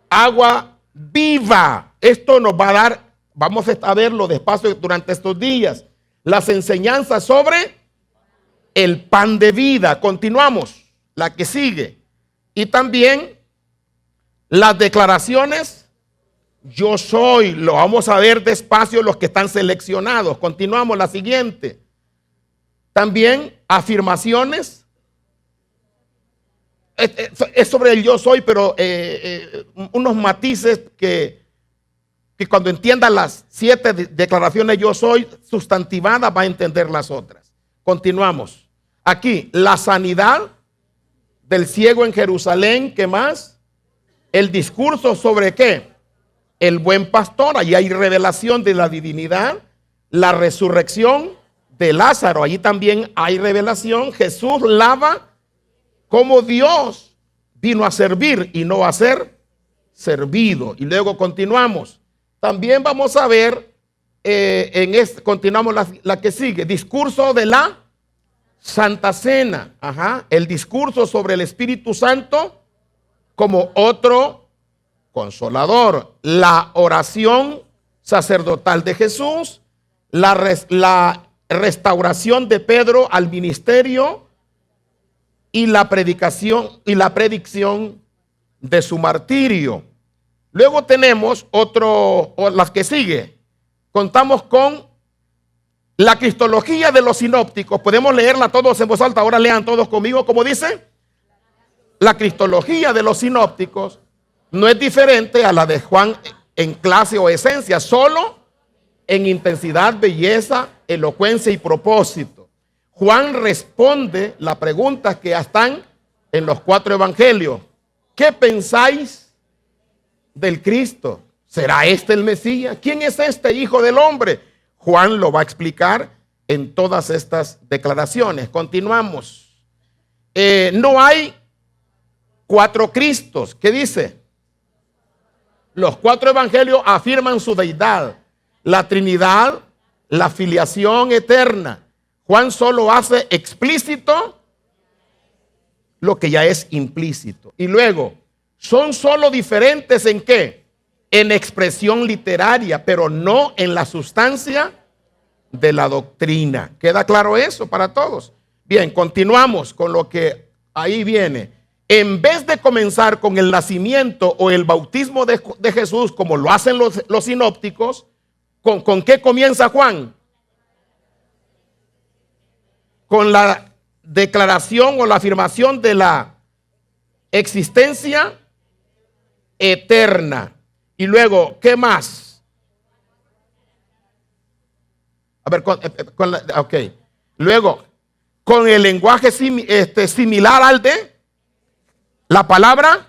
agua viva. Esto nos va a dar, vamos a verlo despacio durante estos días, las enseñanzas sobre el pan de vida. Continuamos, la que sigue. Y también las declaraciones, yo soy. Lo vamos a ver despacio los que están seleccionados. Continuamos, la siguiente. También afirmaciones. Es sobre el yo soy, pero unos matices que cuando entienda las 7 declaraciones yo soy sustantivadas va a entender las otras. Continuamos. Aquí, la sanidad del ciego en Jerusalén. ¿Qué más? El discurso sobre ¿qué? El buen pastor. Allí hay revelación de la divinidad. La resurrección de Lázaro. Allí también hay revelación. Jesús lava como Dios vino a servir y no a ser servido. Y luego continuamos. También vamos a ver, continuamos la que sigue. Discurso de la Santa Cena. El discurso sobre el Espíritu Santo como otro consolador. La oración sacerdotal de Jesús. La restauración de Pedro al ministerio. Y la predicación y la predicción de su martirio. Luego tenemos las que sigue. Contamos con la cristología de los sinópticos. Podemos leerla todos en voz alta. Ahora lean todos conmigo. ¿Cómo dice? La cristología de los sinópticos no es diferente a la de Juan en clase o esencia, solo en intensidad, belleza, elocuencia y propósito. Juan responde las preguntas que están en los 4 evangelios. ¿Qué pensáis del Cristo? ¿Será este el Mesías? ¿Quién es este Hijo del Hombre? Juan lo va a explicar en todas estas declaraciones. Continuamos. No hay 4 Cristos. ¿Qué dice? Los 4 evangelios afirman su deidad, la Trinidad, la filiación eterna. Juan solo hace explícito lo que ya es implícito. Y luego, son solo diferentes ¿en qué? En expresión literaria, pero no en la sustancia de la doctrina. ¿Queda claro eso para todos? Bien, continuamos con lo que ahí viene. En vez de comenzar con el nacimiento o el bautismo de Jesús, como lo hacen los sinópticos, ¿con qué comienza Juan? Con la declaración o la afirmación de la existencia eterna. Y luego, ¿qué más? A ver, ok. Luego, con el lenguaje similar al de la palabra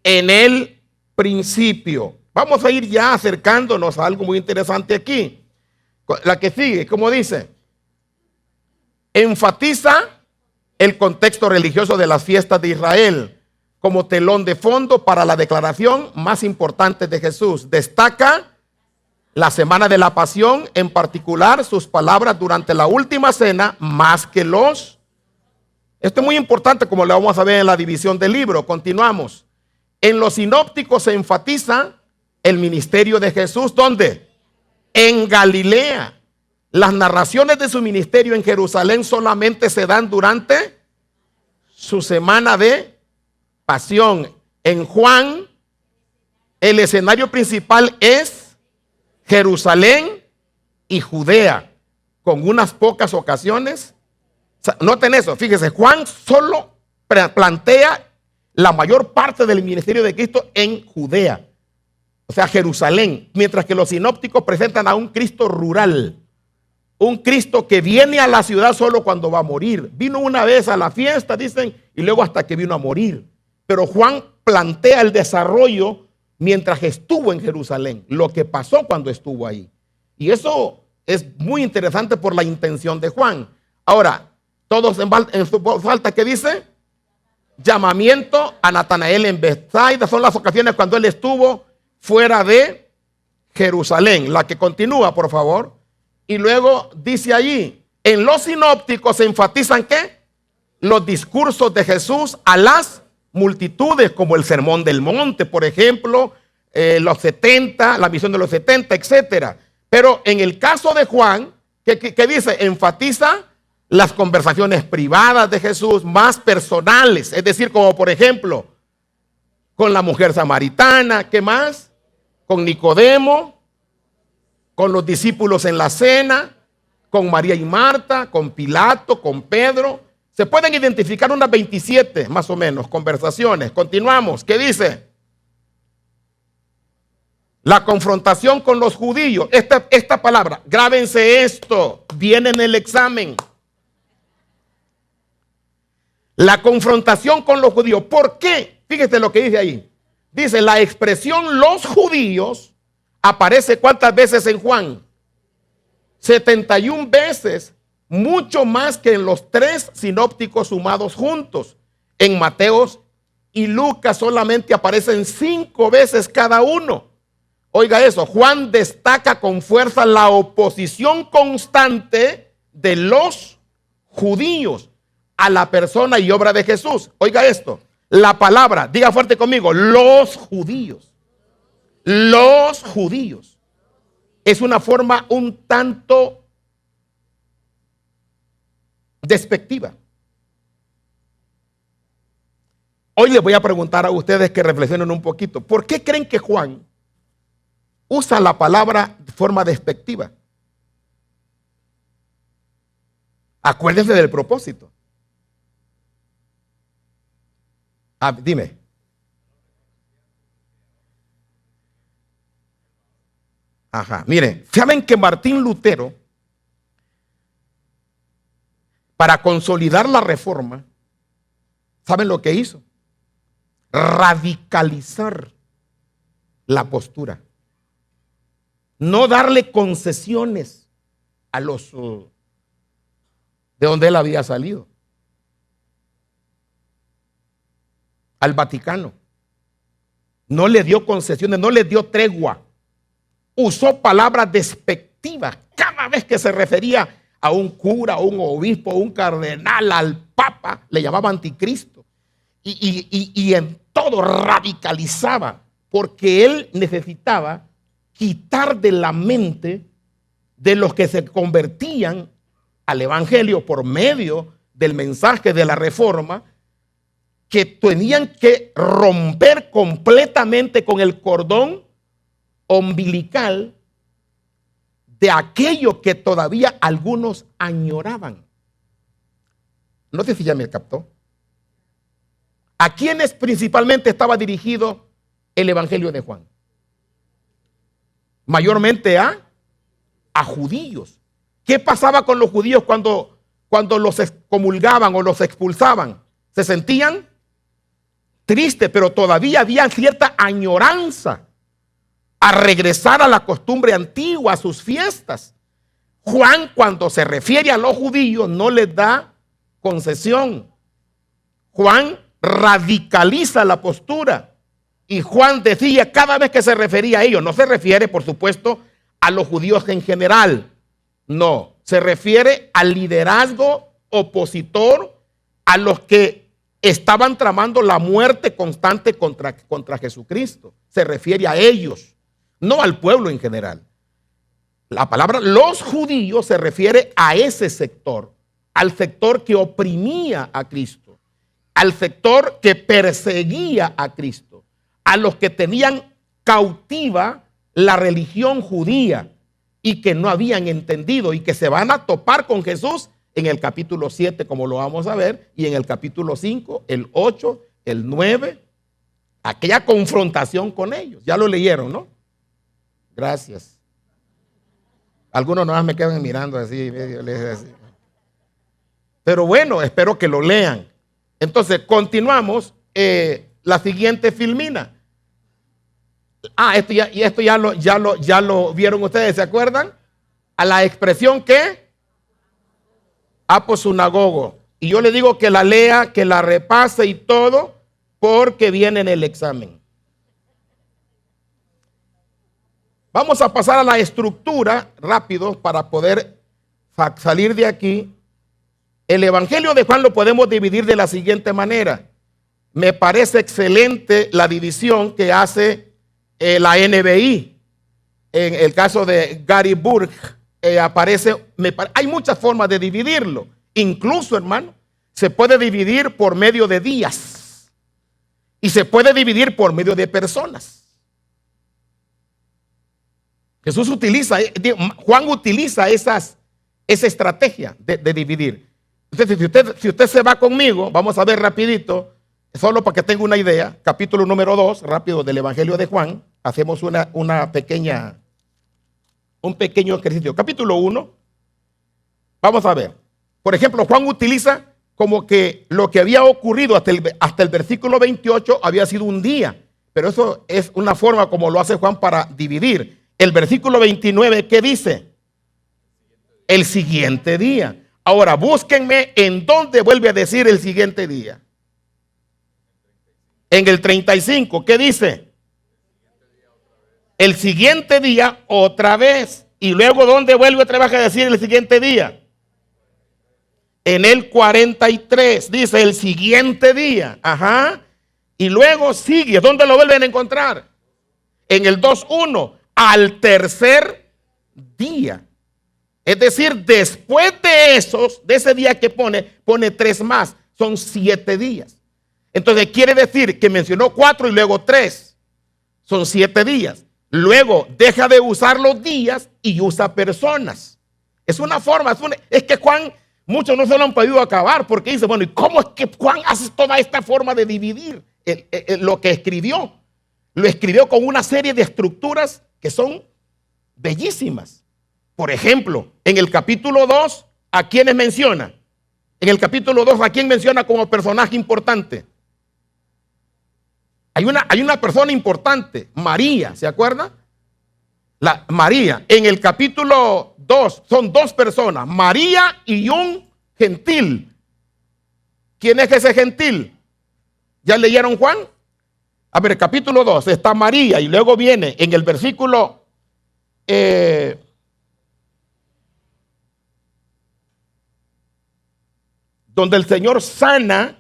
en él principio. Vamos a ir ya acercándonos a algo muy interesante aquí. La que sigue, como dice, enfatiza el contexto religioso de las fiestas de Israel como telón de fondo para la declaración más importante de Jesús. Destaca la semana de la pasión, en particular sus palabras durante la última cena, más que los. Esto es muy importante, como lo vamos a ver en la división del libro. Continuamos. En los sinópticos se enfatiza el ministerio de Jesús. ¿Dónde? En Galilea. Las narraciones de su ministerio en Jerusalén solamente se dan durante su semana de pasión. En Juan, el escenario principal es Jerusalén y Judea, con unas pocas ocasiones. Noten eso, fíjese, Juan solo plantea la mayor parte del ministerio de Cristo en Judea, o sea, Jerusalén, mientras que los sinópticos presentan a un Cristo rural, un Cristo que viene a la ciudad solo cuando va a morir. Vino una vez a la fiesta, dicen, y luego hasta que vino a morir. Pero Juan plantea el desarrollo mientras estuvo en Jerusalén, lo que pasó cuando estuvo ahí. Y eso es muy interesante por la intención de Juan. Ahora, todos en su voz alta, ¿qué dice? Llamamiento a Natanael en Bethsaida. Son las ocasiones cuando él estuvo fuera de Jerusalén. La que continúa, por favor. Y luego dice allí, en los sinópticos se enfatizan ¿qué? Los discursos de Jesús a las multitudes, como el Sermón del Monte, por ejemplo, los 70, la misión de los 70, etcétera. Pero en el caso de Juan, ¿qué dice? Enfatiza las conversaciones privadas de Jesús, más personales, es decir, como por ejemplo, con la mujer samaritana, ¿qué más? Con Nicodemo, con los discípulos en la cena, con María y Marta, con Pilato, con Pedro. Se pueden identificar unas 27 más o menos conversaciones. Continuamos. ¿Qué dice? La confrontación con los judíos. Esta palabra, grábense esto, viene en el examen. La confrontación con los judíos. ¿Por qué? Fíjese lo que dice ahí. Dice, la expresión los judíos aparece ¿cuántas veces en Juan? 71 veces, mucho más que en los 3 sinópticos sumados juntos. En Mateos y Lucas solamente aparecen 5 veces cada uno. Oiga eso, Juan destaca con fuerza la oposición constante de los judíos a la persona y obra de Jesús. Oiga esto, la palabra, diga fuerte conmigo, los judíos. Los judíos. Es una forma un tanto despectiva. Hoy les voy a preguntar a ustedes que reflexionen un poquito. ¿Por qué creen que Juan usa la palabra de forma despectiva? Acuérdense del propósito. Dime. Ajá, miren, saben que Martín Lutero, para consolidar la reforma, ¿saben lo que hizo? Radicalizar la postura. No darle concesiones a los de donde él había salido. Al Vaticano. No le dio concesiones, no le dio tregua. Usó palabras despectivas cada vez que se refería a un cura, a un obispo, a un cardenal, al papa, le llamaba anticristo. Y en todo radicalizaba, porque él necesitaba quitar de la mente de los que se convertían al evangelio por medio del mensaje de la reforma, que tenían que romper completamente con el cordón umbilical de aquello que todavía algunos añoraban. No sé si ya me captó. ¿A quiénes principalmente estaba dirigido el evangelio de Juan? Mayormente a judíos. ¿Qué pasaba con los judíos cuando los excomulgaban o los expulsaban? ¿Se sentían triste, pero todavía había cierta añoranza a regresar a la costumbre antigua, a sus fiestas. Juan, cuando se refiere a los judíos, no les da concesión. Juan radicaliza la postura. Y Juan decía, cada vez que se refería a ellos, no se refiere, por supuesto, a los judíos en general. No, se refiere al liderazgo opositor, a los que estaban tramando la muerte constante contra Jesucristo. Se refiere a ellos, no al pueblo en general. La palabra los judíos se refiere a ese sector, al sector que oprimía a Cristo, al sector que perseguía a Cristo, a los que tenían cautiva la religión judía y que no habían entendido y que se van a topar con Jesús en el capítulo 7, como lo vamos a ver, y en el capítulo 5, el 8, el 9, aquella confrontación con ellos. Ya lo leyeron, ¿no? Gracias. Algunos nomás me quedan mirando así, así. Pero bueno, espero que lo lean. Entonces, continuamos. La siguiente filmina. Esto ya lo vieron ustedes, ¿se acuerdan? A la expresión que aposunagogo. Y yo le digo que la lea, que la repase y todo, porque viene en el examen. Vamos a pasar a la estructura rápido para poder salir de aquí. El Evangelio de Juan lo podemos dividir de la siguiente manera. Me parece excelente la división que hace la NBI. En el caso de Gary Burke hay muchas formas de dividirlo. Incluso, hermano, se puede dividir por medio de días y se puede dividir por medio de personas. Juan utiliza esa estrategia de dividir. Entonces, si usted se va conmigo, vamos a ver rapidito, solo para que tenga una idea, capítulo número 2, rápido, del Evangelio de Juan. Hacemos un pequeño ejercicio. Capítulo 1, vamos a ver. Por ejemplo, Juan utiliza como que lo que había ocurrido hasta el versículo 28 había sido un día. Pero eso es una forma como lo hace Juan para dividir. El versículo 29, ¿qué dice? El siguiente día. Ahora, búsquenme en dónde vuelve a decir el siguiente día. En el 35, ¿qué dice? El siguiente día otra vez. Y luego, ¿dónde vuelve otra vez a decir el siguiente día? En el 43 dice el siguiente día. Ajá. Y luego sigue. ¿Dónde lo vuelven a encontrar? En el 2:1. Al tercer día. Es decir, después de ese día que pone 3 más. Son 7 días. Entonces quiere decir que mencionó 4 y luego 3. Son 7 días. Luego deja de usar los días y usa personas. Es una forma, es que Juan, muchos no se lo han podido acabar porque dice, bueno, ¿y cómo es que Juan hace toda esta forma de dividir lo que escribió? Lo escribió con una serie de estructuras que son bellísimas. Por ejemplo, en el capítulo 2, ¿a quiénes menciona? En el capítulo 2, ¿a quién menciona como personaje importante? Hay una persona importante, María, ¿se acuerda? María, en el capítulo 2, son 2 personas, María y un gentil. ¿Quién es ese gentil? ¿Ya leyeron Juan? A ver, capítulo 2, está María y luego viene en el versículo donde el Señor sana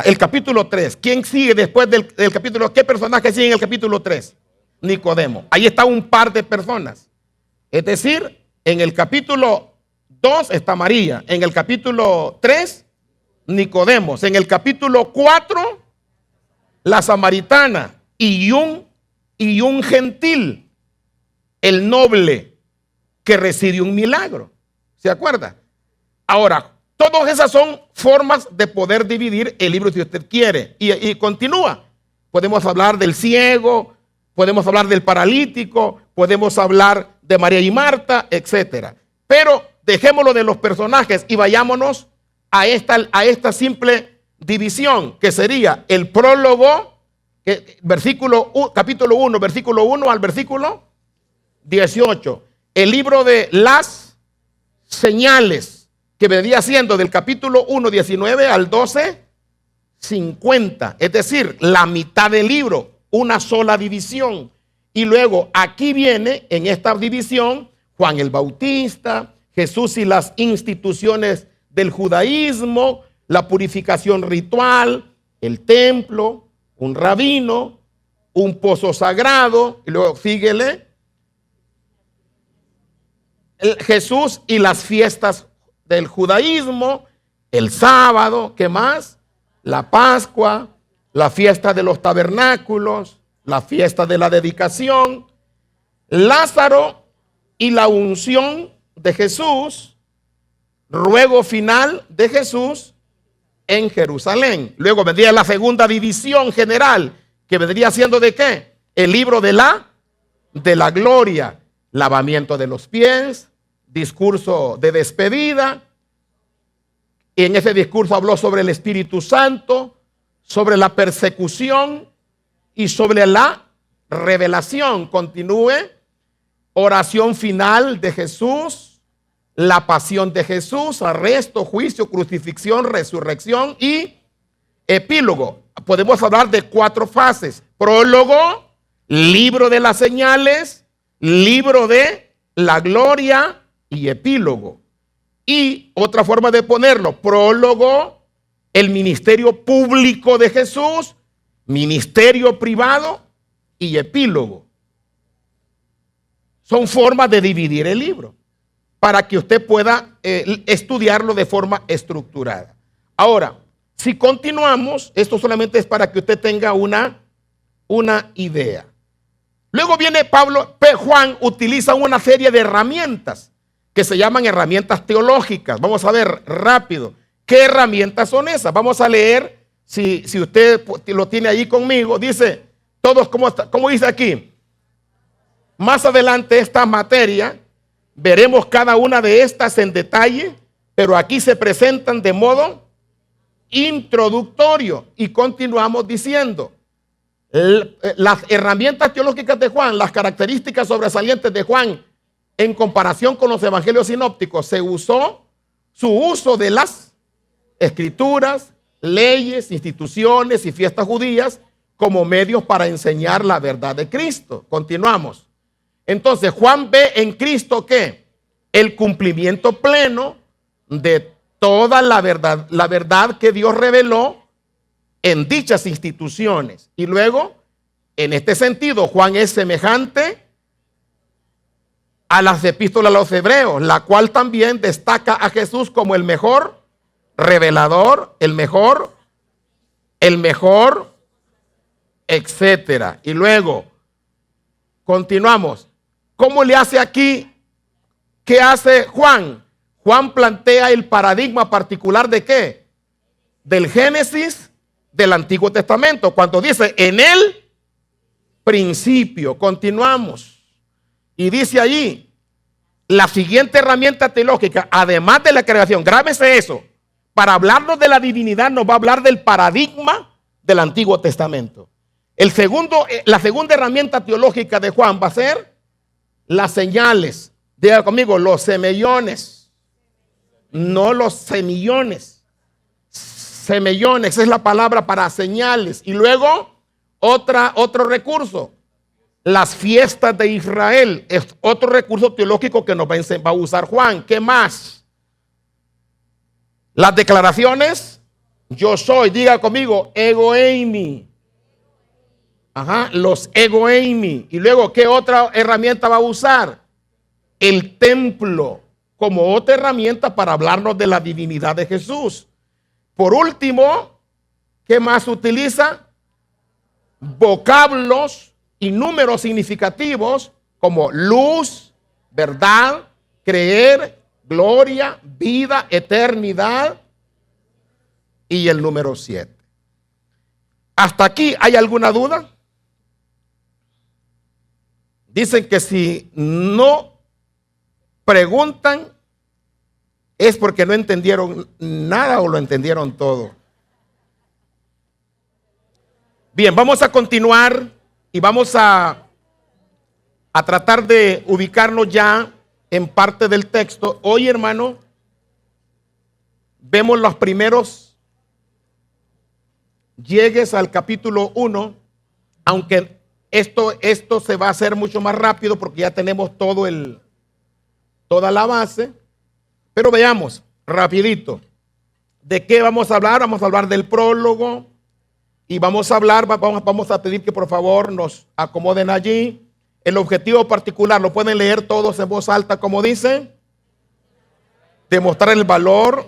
el capítulo 3. ¿Quién sigue después del capítulo? ¿Qué personaje sigue en el capítulo 3? Nicodemo. Ahí está un par de personas. Es decir, en el capítulo 2 está María. En el capítulo 3, Nicodemos. En el capítulo 4, la samaritana. Y un gentil, el noble que recibe un milagro. ¿Se acuerda? Ahora, todas esas son formas de poder dividir el libro si usted quiere. Y continúa. Podemos hablar del ciego, podemos hablar del paralítico, podemos hablar de María y Marta, etc. Pero dejémoslo de los personajes y vayámonos a esta simple división, que sería el prólogo, capítulo 1, versículo 1 al versículo 18. El libro de las señales, que vendría siendo del capítulo 1, 19 al 12, 50. Es decir, la mitad del libro, una sola división. Y luego aquí viene en esta división Juan el Bautista, Jesús y las instituciones del judaísmo, la purificación ritual, el templo, un rabino, un pozo sagrado, y luego síguele, Jesús y las fiestas del judaísmo, el sábado, ¿qué más? La Pascua, la fiesta de los tabernáculos, la fiesta de la dedicación, Lázaro y la unción de Jesús, ruego final de Jesús en Jerusalén. Luego vendría la segunda división general, que vendría siendo ¿de qué? El libro de la gloria, lavamiento de los pies, discurso de despedida. Y en ese discurso habló sobre el Espíritu Santo, sobre la persecución y sobre la revelación. Continúe, oración final de Jesús, la pasión de Jesús, arresto, juicio, crucifixión, resurrección y epílogo. Podemos hablar de 4 fases: prólogo, libro de las señales, libro de la gloria y epílogo. Y otra forma de ponerlo: prólogo, el ministerio público de Jesús, ministerio privado y epílogo. Son formas de dividir el libro para que usted pueda estudiarlo de forma estructurada. Ahora, si continuamos, esto solamente es para que usted tenga una idea. Luego viene Juan utiliza una serie de herramientas que se llaman herramientas teológicas. Vamos a ver rápido qué herramientas son esas. Vamos a leer, si usted lo tiene ahí conmigo, dice, todos, ¿cómo dice aquí? Más adelante esta materia, veremos cada una de estas en detalle, pero aquí se presentan de modo introductorio. Y continuamos diciendo, las herramientas teológicas de Juan, las características sobresalientes de Juan en comparación con los evangelios sinópticos, se usó su uso de las escrituras, leyes, instituciones y fiestas judías como medios para enseñar la verdad de Cristo. Continuamos. Entonces, Juan ve en Cristo ¿qué? El cumplimiento pleno de toda la verdad que Dios reveló en dichas instituciones. Y luego, en este sentido, Juan es semejante a las epístolas a los hebreos, la cual también destaca a Jesús como el mejor revelador, el mejor, etcétera. Y luego, continuamos. ¿Cómo le hace aquí? ¿Qué hace Juan? Juan plantea el paradigma particular ¿de qué? Del Génesis del Antiguo Testamento, cuando dice en el principio. Continuamos. Y dice allí, la siguiente herramienta teológica, además de la creación, grábese eso, para hablarnos de la divinidad nos va a hablar del paradigma del Antiguo Testamento. La segunda herramienta teológica de Juan va a ser las señales. Diga conmigo, los semellones, no los semillones. Semellones es la palabra para señales. Y luego otro recurso, las fiestas de Israel, es otro recurso teológico que nos va a usar Juan. ¿Qué más? Las declaraciones, yo soy, diga conmigo, ego eimi. Ajá, los ego eimi. Y luego, ¿qué otra herramienta va a usar? El templo, como otra herramienta para hablarnos de la divinidad de Jesús. Por último, ¿qué más utiliza? Vocablos y números significativos como luz, verdad, creer, gloria, vida, eternidad y el número 7. ¿Hasta aquí hay alguna duda? Dicen que si no preguntan, es porque no entendieron nada o lo entendieron todo. Bien, vamos a continuar y vamos a tratar de ubicarnos ya en parte del texto. Hoy, hermano, vemos los primeros llegues al capítulo 1, aunque esto se va a hacer mucho más rápido porque ya tenemos toda la base. Pero veamos rapidito de qué vamos a hablar. Vamos a hablar del prólogo y vamos a pedir que por favor nos acomoden allí. El objetivo particular, lo pueden leer todos en voz alta, como dice: demostrar el valor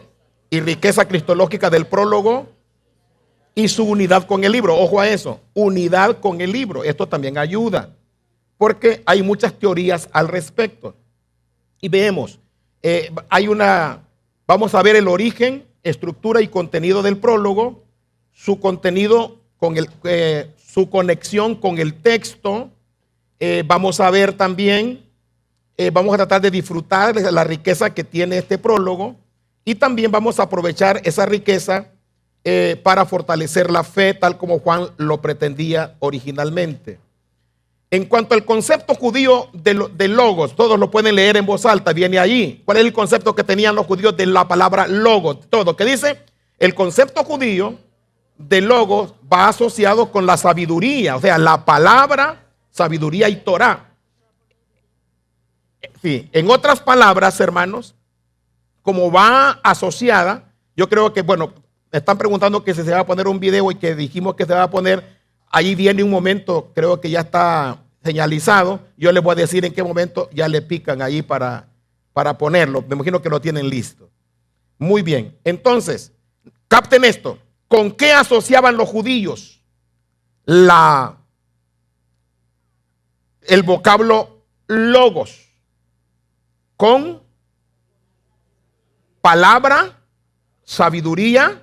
y riqueza cristológica del prólogo y su unidad con el libro. Ojo a eso, unidad con el libro. Esto también ayuda, porque hay muchas teorías al respecto. Y vemos, vamos a ver el origen, estructura y contenido del prólogo, su contenido su conexión con el texto. Vamos a ver también, vamos a tratar de disfrutar de la riqueza que tiene este prólogo, y también vamos a aprovechar esa riqueza para fortalecer la fe tal como Juan lo pretendía originalmente. En cuanto al concepto judío de logos, todos lo pueden leer en voz alta, viene allí. ¿Cuál es el concepto que tenían los judíos de la palabra logos? Todo, ¿qué dice? El concepto judío de logos va asociado con la sabiduría, o sea, la palabra, sabiduría y Torah. Sí, en otras palabras, hermanos, como va asociada, yo creo que, bueno, me están preguntando que si se va a poner un video y que dijimos que se va a poner. Ahí viene un momento, creo que ya está señalizado. Yo les voy a decir en qué momento ya le pican ahí para ponerlo. Me imagino que lo tienen listo. Muy bien. Entonces, capten esto. ¿Con qué asociaban los judíos el vocablo logos? Con palabra, sabiduría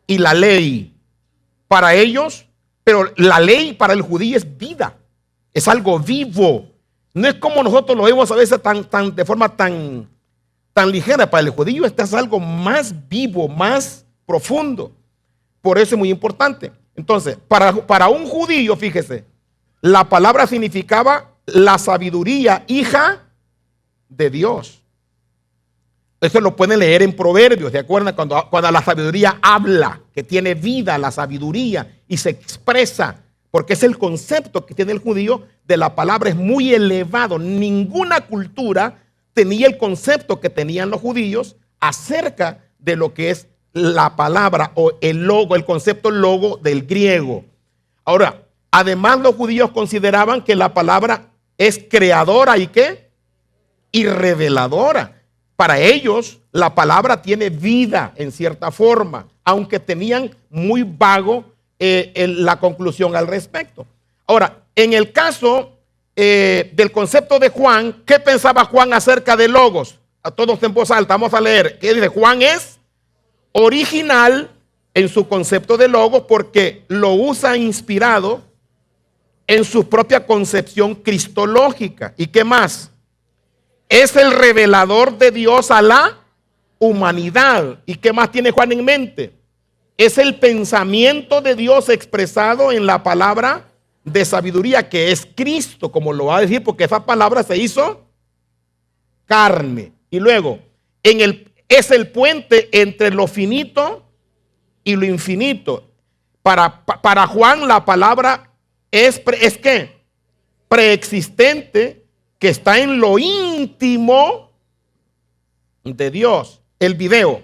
y la ley. Para ellos, pero la ley para el judío es vida, es algo vivo. No es como nosotros lo vemos a veces de forma tan ligera. Para el judío esto es algo más vivo, más profundo. Por eso es muy importante. Entonces, para un judío, fíjese, la palabra significaba la sabiduría, hija de Dios. Eso lo pueden leer en Proverbios, ¿se acuerdan? Cuando la sabiduría habla, que tiene vida la sabiduría y se expresa, porque es el concepto que tiene el judío de la palabra, es muy elevado. Ninguna cultura tenía el concepto que tenían los judíos acerca de lo que es la palabra o el logo, el concepto logo del griego. Ahora, además los judíos consideraban que la palabra es creadora y ¿qué? Y reveladora. Para ellos, la palabra tiene vida en cierta forma, aunque tenían muy vago la conclusión al respecto. Ahora, en el caso del concepto de Juan, ¿qué pensaba Juan acerca de logos? A todos en voz alta, vamos a leer. ¿Qué dice? Juan es original en su concepto de logos porque lo usa inspirado en su propia concepción cristológica. ¿Y qué más? Es el revelador de Dios a la humanidad. ¿Y qué más tiene Juan en mente? Es el pensamiento de Dios expresado en la palabra de sabiduría, que es Cristo, como lo va a decir, porque esa palabra se hizo carne. Y luego, es el puente entre lo finito y lo infinito. Para Juan la palabra es ¿qué? Preexistente, que está en lo íntimo de Dios. El video.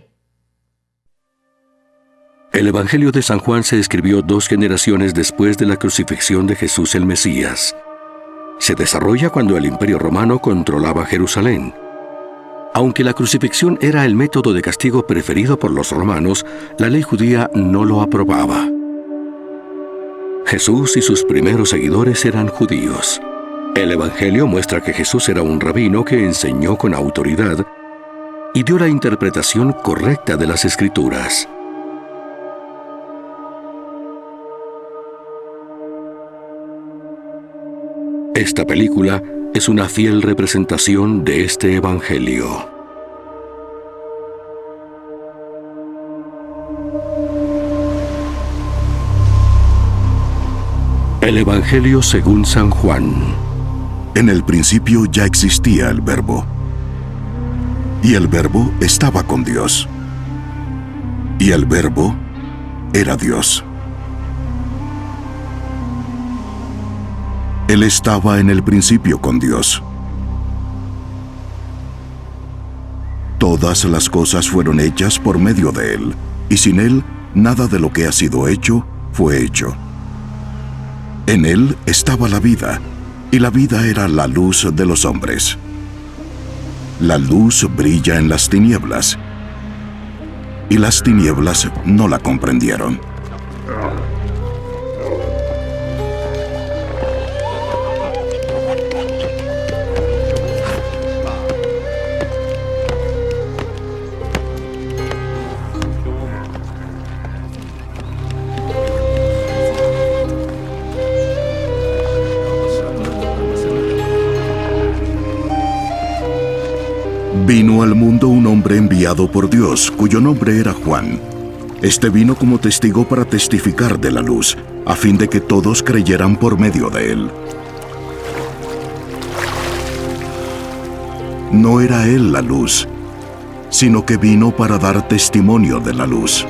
El Evangelio de San Juan se escribió 2 generaciones después de la crucifixión de Jesús el Mesías. Se desarrolla cuando el Imperio Romano controlaba Jerusalén. Aunque la crucifixión era el método de castigo preferido por los romanos, la ley judía no lo aprobaba. Jesús y sus primeros seguidores eran judíos. El Evangelio muestra que Jesús era un rabino que enseñó con autoridad y dio la interpretación correcta de las Escrituras. Esta película es una fiel representación de este Evangelio. El Evangelio según San Juan. En el principio ya existía el Verbo, y el Verbo estaba con Dios, y el Verbo era Dios. Él estaba en el principio con Dios. Todas las cosas fueron hechas por medio de Él, y sin Él, nada de lo que ha sido hecho fue hecho. En Él estaba la vida, y la vida era la luz de los hombres. La luz brilla en las tinieblas, y las tinieblas no la comprendieron. Vino al mundo un hombre enviado por Dios, cuyo nombre era Juan. Este vino como testigo para testificar de la luz, a fin de que todos creyeran por medio de él. No era él la luz, sino que vino para dar testimonio de la luz.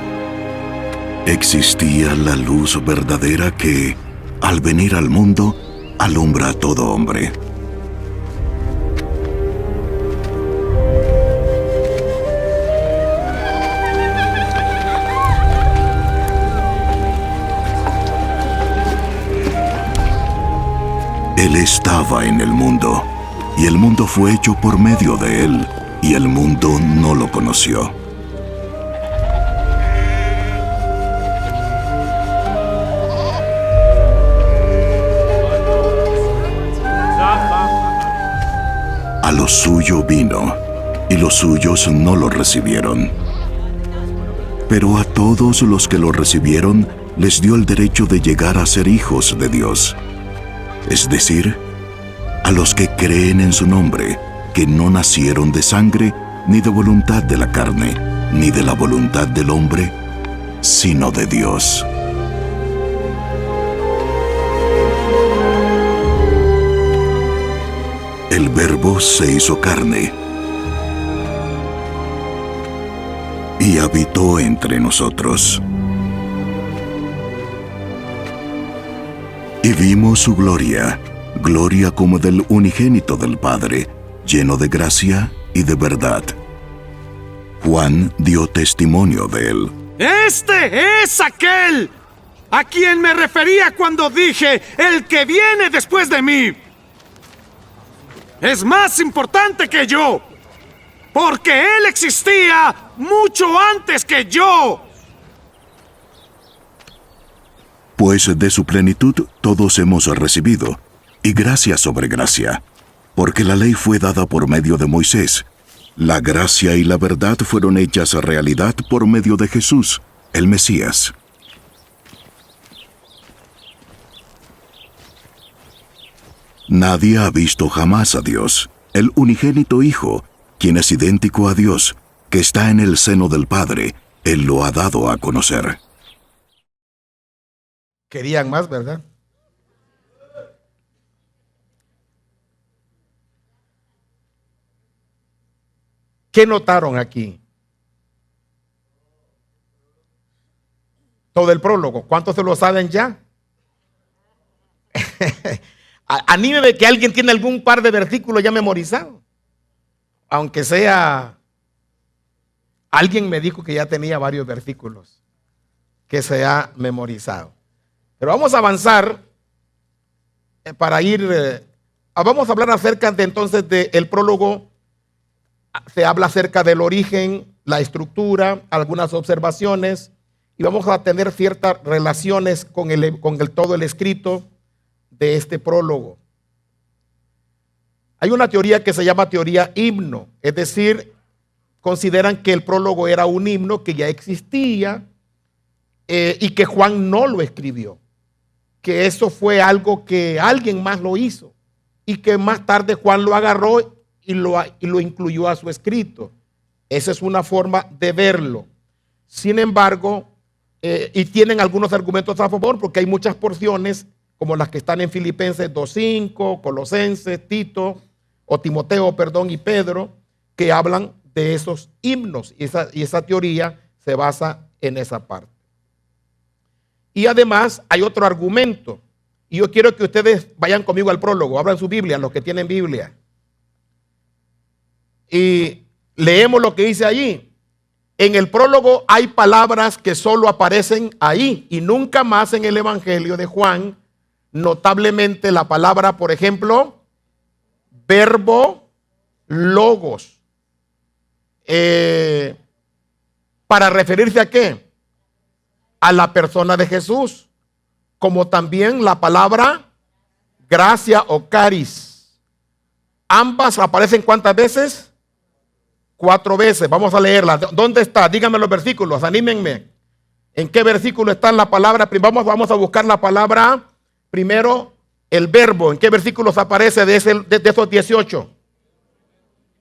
Existía la luz verdadera que, al venir al mundo, alumbra a todo hombre. Él estaba en el mundo, y el mundo fue hecho por medio de él, y el mundo no lo conoció. A lo suyo vino, y los suyos no lo recibieron. Pero a todos los que lo recibieron, les dio el derecho de llegar a ser hijos de Dios. Es decir, a los que creen en su nombre, que no nacieron de sangre, ni de voluntad de la carne, ni de la voluntad del hombre, sino de Dios. El Verbo se hizo carne y habitó entre nosotros. Y vimos su gloria, gloria como del unigénito del Padre, lleno de gracia y de verdad. Juan dio testimonio de él. ¡Este es aquel a quien me refería cuando dije, el que viene después de mí es más importante que yo, porque él existía mucho antes que yo! Pues de su plenitud todos hemos recibido, y gracia sobre gracia, porque la ley fue dada por medio de Moisés. La gracia y la verdad fueron hechas realidad por medio de Jesús, el Mesías. Nadie ha visto jamás a Dios, el unigénito Hijo, quien es idéntico a Dios, que está en el seno del Padre. Él lo ha dado a conocer. Querían más, ¿verdad? ¿Qué notaron aquí? Todo el prólogo. ¿Cuántos se lo saben ya? Anímeme que alguien tiene algún par de versículos ya memorizados. Aunque sea... Alguien me dijo que ya tenía varios versículos que se ha memorizado. Pero vamos a avanzar para ir... vamos a hablar acerca de entonces del prólogo. Se habla acerca del origen, la estructura, algunas observaciones, y vamos a tener ciertas relaciones con todo el escrito de este prólogo. Hay una teoría que se llama teoría himno, es decir, consideran que el prólogo era un himno que ya existía y que Juan no lo escribió, que eso fue algo que alguien más lo hizo y que más tarde Juan lo agarró y lo incluyó a su escrito. Esa es una forma de verlo. Sin embargo, y tienen algunos argumentos a favor porque hay muchas porciones como las que están en Filipenses 2:5, Colosenses, Tito, o Timoteo, perdón, y Pedro, que hablan de esos himnos. Y esa teoría se basa en esa parte. Y además hay otro argumento. Y yo quiero que ustedes vayan conmigo al prólogo. Abran su Biblia, los que tienen Biblia. Y leemos lo que dice allí. En el prólogo hay palabras que solo aparecen ahí y nunca más en el Evangelio de Juan. Notablemente la palabra, por ejemplo, verbo, logos. ¿Para referirse a qué? A la persona de Jesús. Como también la palabra gracia o caris. Ambas aparecen ¿cuántas veces? 4 veces. Vamos a leerla. ¿Dónde está? Díganme los versículos, anímenme. ¿En qué versículo está la palabra? Vamos a buscar la palabra primero, el verbo. ¿En qué versículos aparece de esos 18?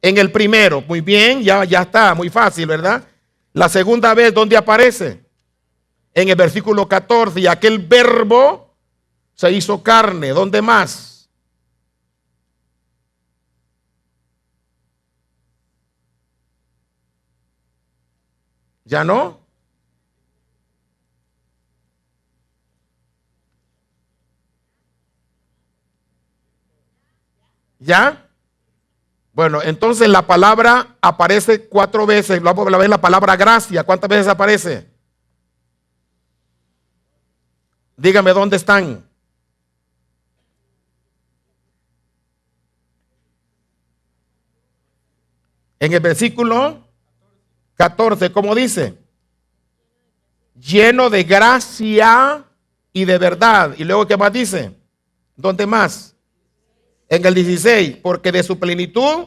En el primero. Muy bien, ya está, muy fácil, ¿verdad? La segunda vez, ¿dónde aparece? En el versículo 14. Y aquel verbo se hizo carne. ¿Dónde más? ¿Ya no? ¿Ya? Bueno, entonces la palabra aparece 4 veces. Vamos a ver la palabra gracia. ¿Cuántas veces aparece? Dígame dónde están. En el versículo 14, ¿cómo dice? Lleno de gracia y de verdad. Y luego, ¿qué más dice? ¿Dónde más? En el 16, porque de su plenitud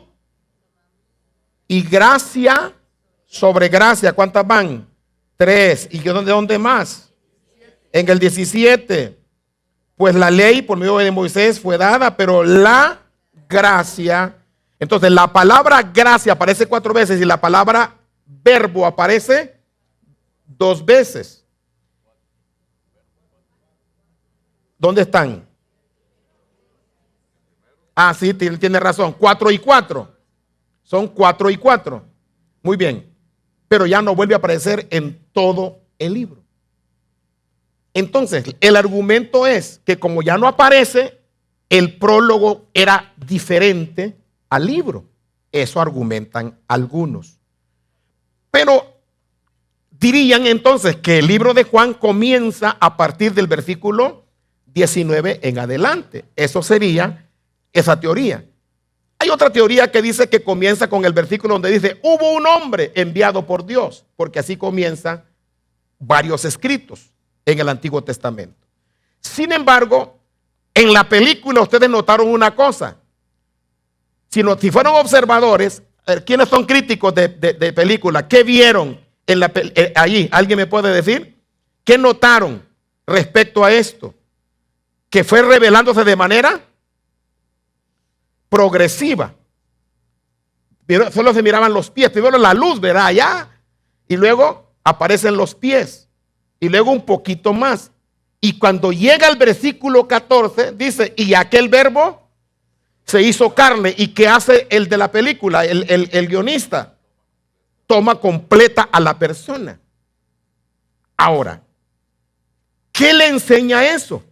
y gracia sobre gracia. ¿Cuántas van? 3. ¿Y dónde más? En el 17, pues la ley por medio de Moisés fue dada, pero la gracia. Entonces la palabra gracia aparece 4 veces y la palabra verbo aparece 2 veces. ¿Dónde están? Ah, sí, tiene razón. 4 y 4. Son 4 y 4. Muy bien. Pero ya no vuelve a aparecer en todo el libro. Entonces, el argumento es que como ya no aparece, el prólogo era diferente al libro. Eso argumentan algunos. Pero dirían entonces que el libro de Juan comienza a partir del versículo 19 en adelante. Eso sería esa teoría. Hay otra teoría que dice que comienza con el versículo donde dice, hubo un hombre enviado por Dios, porque así comienzan varios escritos en el Antiguo Testamento. Sin embargo, en la película ustedes notaron una cosa. Si fueron observadores, ¿quiénes son críticos de película? ¿Qué vieron allí? ¿Alguien me puede decir? ¿Qué notaron respecto a esto? Que fue revelándose de manera progresiva. Solo se miraban los pies. Primero la luz, ¿verdad? Allá. Y luego aparecen los pies. Y luego un poquito más. Y cuando llega al versículo 14, dice, y aquel verbo se hizo carne. ¿Y qué hace el de la película? El guionista toma completa a la persona. Ahora, ¿qué le enseña eso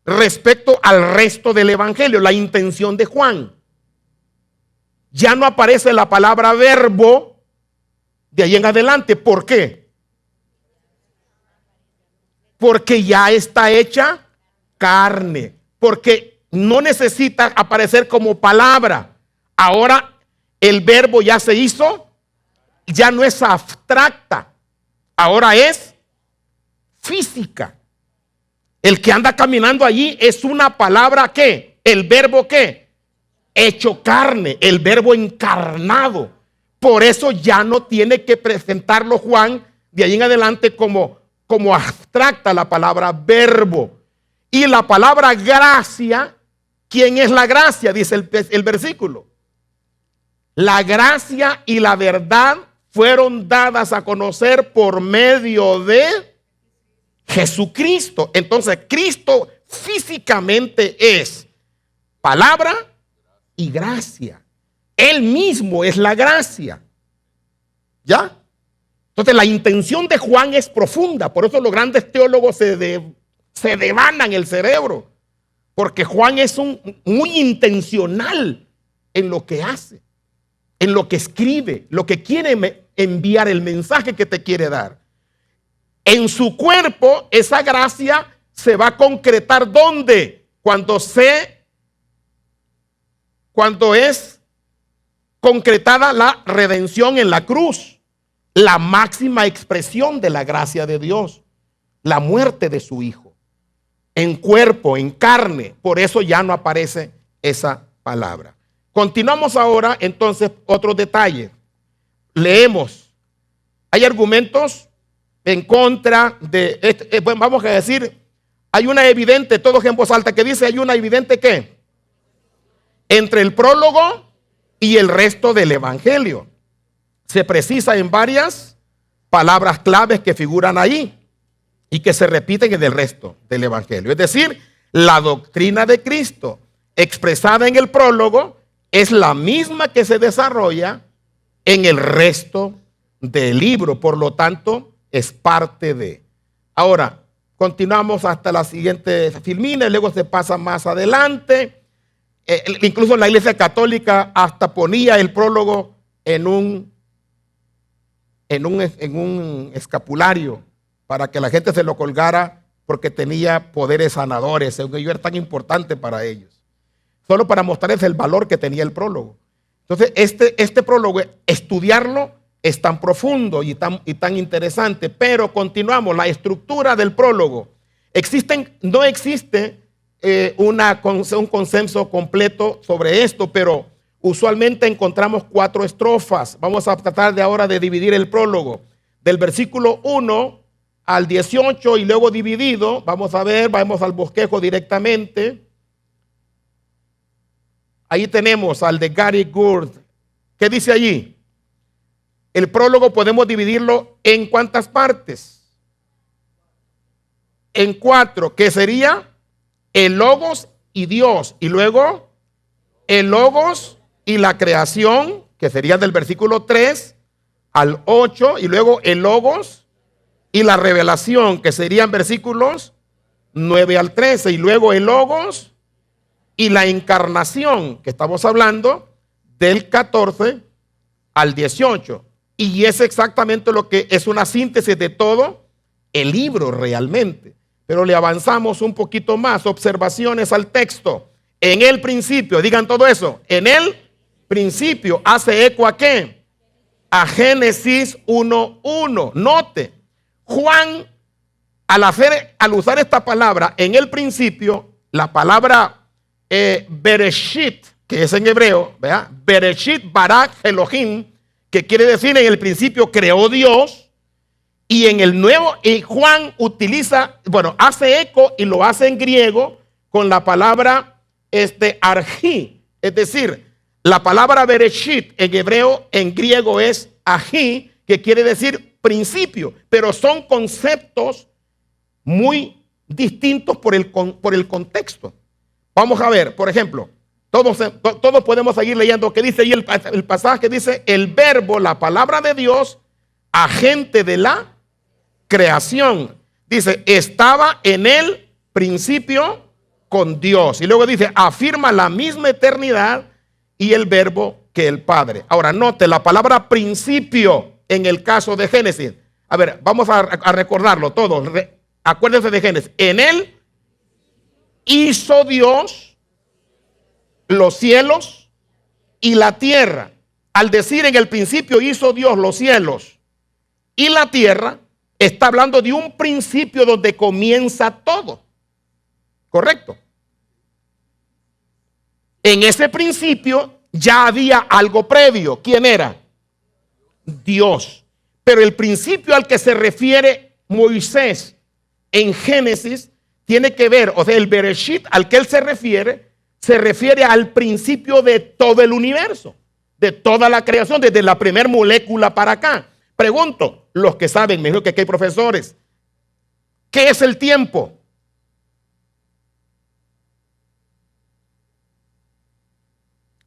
respecto al resto del evangelio? La intención de Juan. Ya no aparece la palabra verbo de ahí en adelante. ¿Por qué? Porque ya está hecha carne. Porque no necesita aparecer como palabra. Ahora el verbo ya se hizo, ya no es abstracta. Ahora es física. El que anda caminando allí es una palabra que, el verbo que, hecho carne, el verbo encarnado. Por eso ya no tiene que presentarlo Juan de ahí en adelante como abstracta la palabra verbo. Y la palabra gracia, ¿quién es la gracia? Dice el versículo. La gracia y la verdad fueron dadas a conocer por medio de Jesucristo. Entonces Cristo físicamente es palabra y gracia. Él mismo es la gracia. ¿Ya? Entonces la intención de Juan es profunda. Por eso los grandes teólogos se devanan el cerebro. Porque Juan es muy intencional en lo que hace, en lo que escribe, lo que quiere enviar, el mensaje que te quiere dar. En su cuerpo, esa gracia se va a concretar ¿dónde? Cuando es concretada la redención en la cruz, la máxima expresión de la gracia de Dios, la muerte de su Hijo, en cuerpo, en carne. Por eso ya no aparece esa palabra. Continuamos ahora entonces otros detalles. Leemos. Hay argumentos en contra de, vamos a decir, hay una evidente, todos en voz alta, que dice, hay una evidente ¿qué? Entre el prólogo y el resto del evangelio. Se precisa en varias palabras claves que figuran ahí y que se repiten en el resto del evangelio. Es decir, la doctrina de Cristo expresada en el prólogo es la misma que se desarrolla en el resto del libro. Por lo tanto, es parte de. Ahora, continuamos hasta la siguiente filmina y luego se pasa más adelante. Incluso la Iglesia Católica hasta ponía el prólogo en un escapulario para que la gente se lo colgara porque tenía poderes sanadores, según ello era tan importante para ellos. Solo para mostrarles el valor que tenía el prólogo. Entonces, este prólogo, estudiarlo es tan profundo y tan interesante, pero continuamos, la estructura del prólogo. No existe un consenso completo sobre esto, pero usualmente encontramos 4 estrofas. Vamos a tratar de ahora de dividir el prólogo del versículo 1 al 18 y luego dividido. Vamos a ver, vamos al bosquejo directamente. Ahí tenemos al de Gary Gourd. ¿Qué dice allí? El prólogo podemos dividirlo en ¿cuántas partes? En 4, que sería el Logos y Dios, y luego el Logos y la creación, que sería del versículo 3 al 8, y luego el Logos y la revelación, que serían versículos 9 al 13, y luego el Logos y la encarnación, que estamos hablando del 14 al 18. Y es exactamente lo que es una síntesis de todo el libro realmente. Pero le avanzamos un poquito más. Observaciones al texto. En el principio, digan todo eso. En el principio, ¿hace eco a qué? A Génesis 1:1. Note, Juan, al usar esta palabra, en el principio, la palabra Bereshit, que es en hebreo, ¿verdad? Bereshit bara Elohim, que quiere decir en el principio creó Dios, y en el nuevo, y Juan utiliza, hace eco y lo hace en griego con la palabra arjí, es decir, la palabra Bereshit en hebreo, en griego es ají, que quiere decir principio, pero son conceptos muy distintos por el contexto. Vamos a ver, por ejemplo, todos podemos seguir leyendo que dice ahí el pasaje, dice el verbo, la palabra de Dios, agente de la creación. Dice, estaba en el principio con Dios. Y luego dice, afirma la misma eternidad y el verbo que el Padre. Ahora, note la palabra principio en el caso de Génesis. A ver, vamos a recordarlo todos. Acuérdense de Génesis. En él hizo Dios los cielos y la tierra. Al decir en el principio hizo Dios los cielos y la tierra, está hablando de un principio donde comienza todo. ¿Correcto? En ese principio ya había algo previo. ¿Quién era? Dios. Pero el principio al que se refiere Moisés en Génesis tiene que ver, o sea, el Bereshit al que él se refiere al principio de todo el universo, de toda la creación, desde la primera molécula para acá. Pregunto, los que saben, mejor que aquí hay profesores, ¿qué es el tiempo?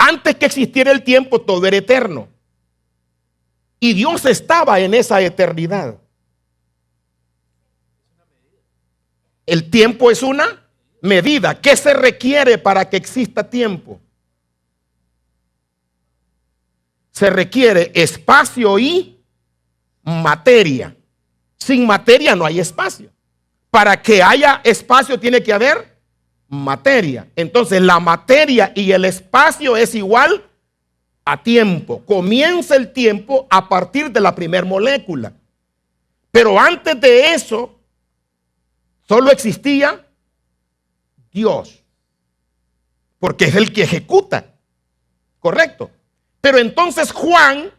Antes que existiera el tiempo, todo era eterno. Y Dios estaba en esa eternidad. El tiempo es una medida. ¿Qué se requiere para que exista tiempo? Se requiere espacio y materia. Sin materia no hay espacio. Para que haya espacio tiene que haber materia. Entonces la materia y el espacio es igual a tiempo. Comienza el tiempo a partir de la primera molécula. Pero antes de eso, solo existía Dios. Porque es el que ejecuta. Correcto. Pero entonces Juan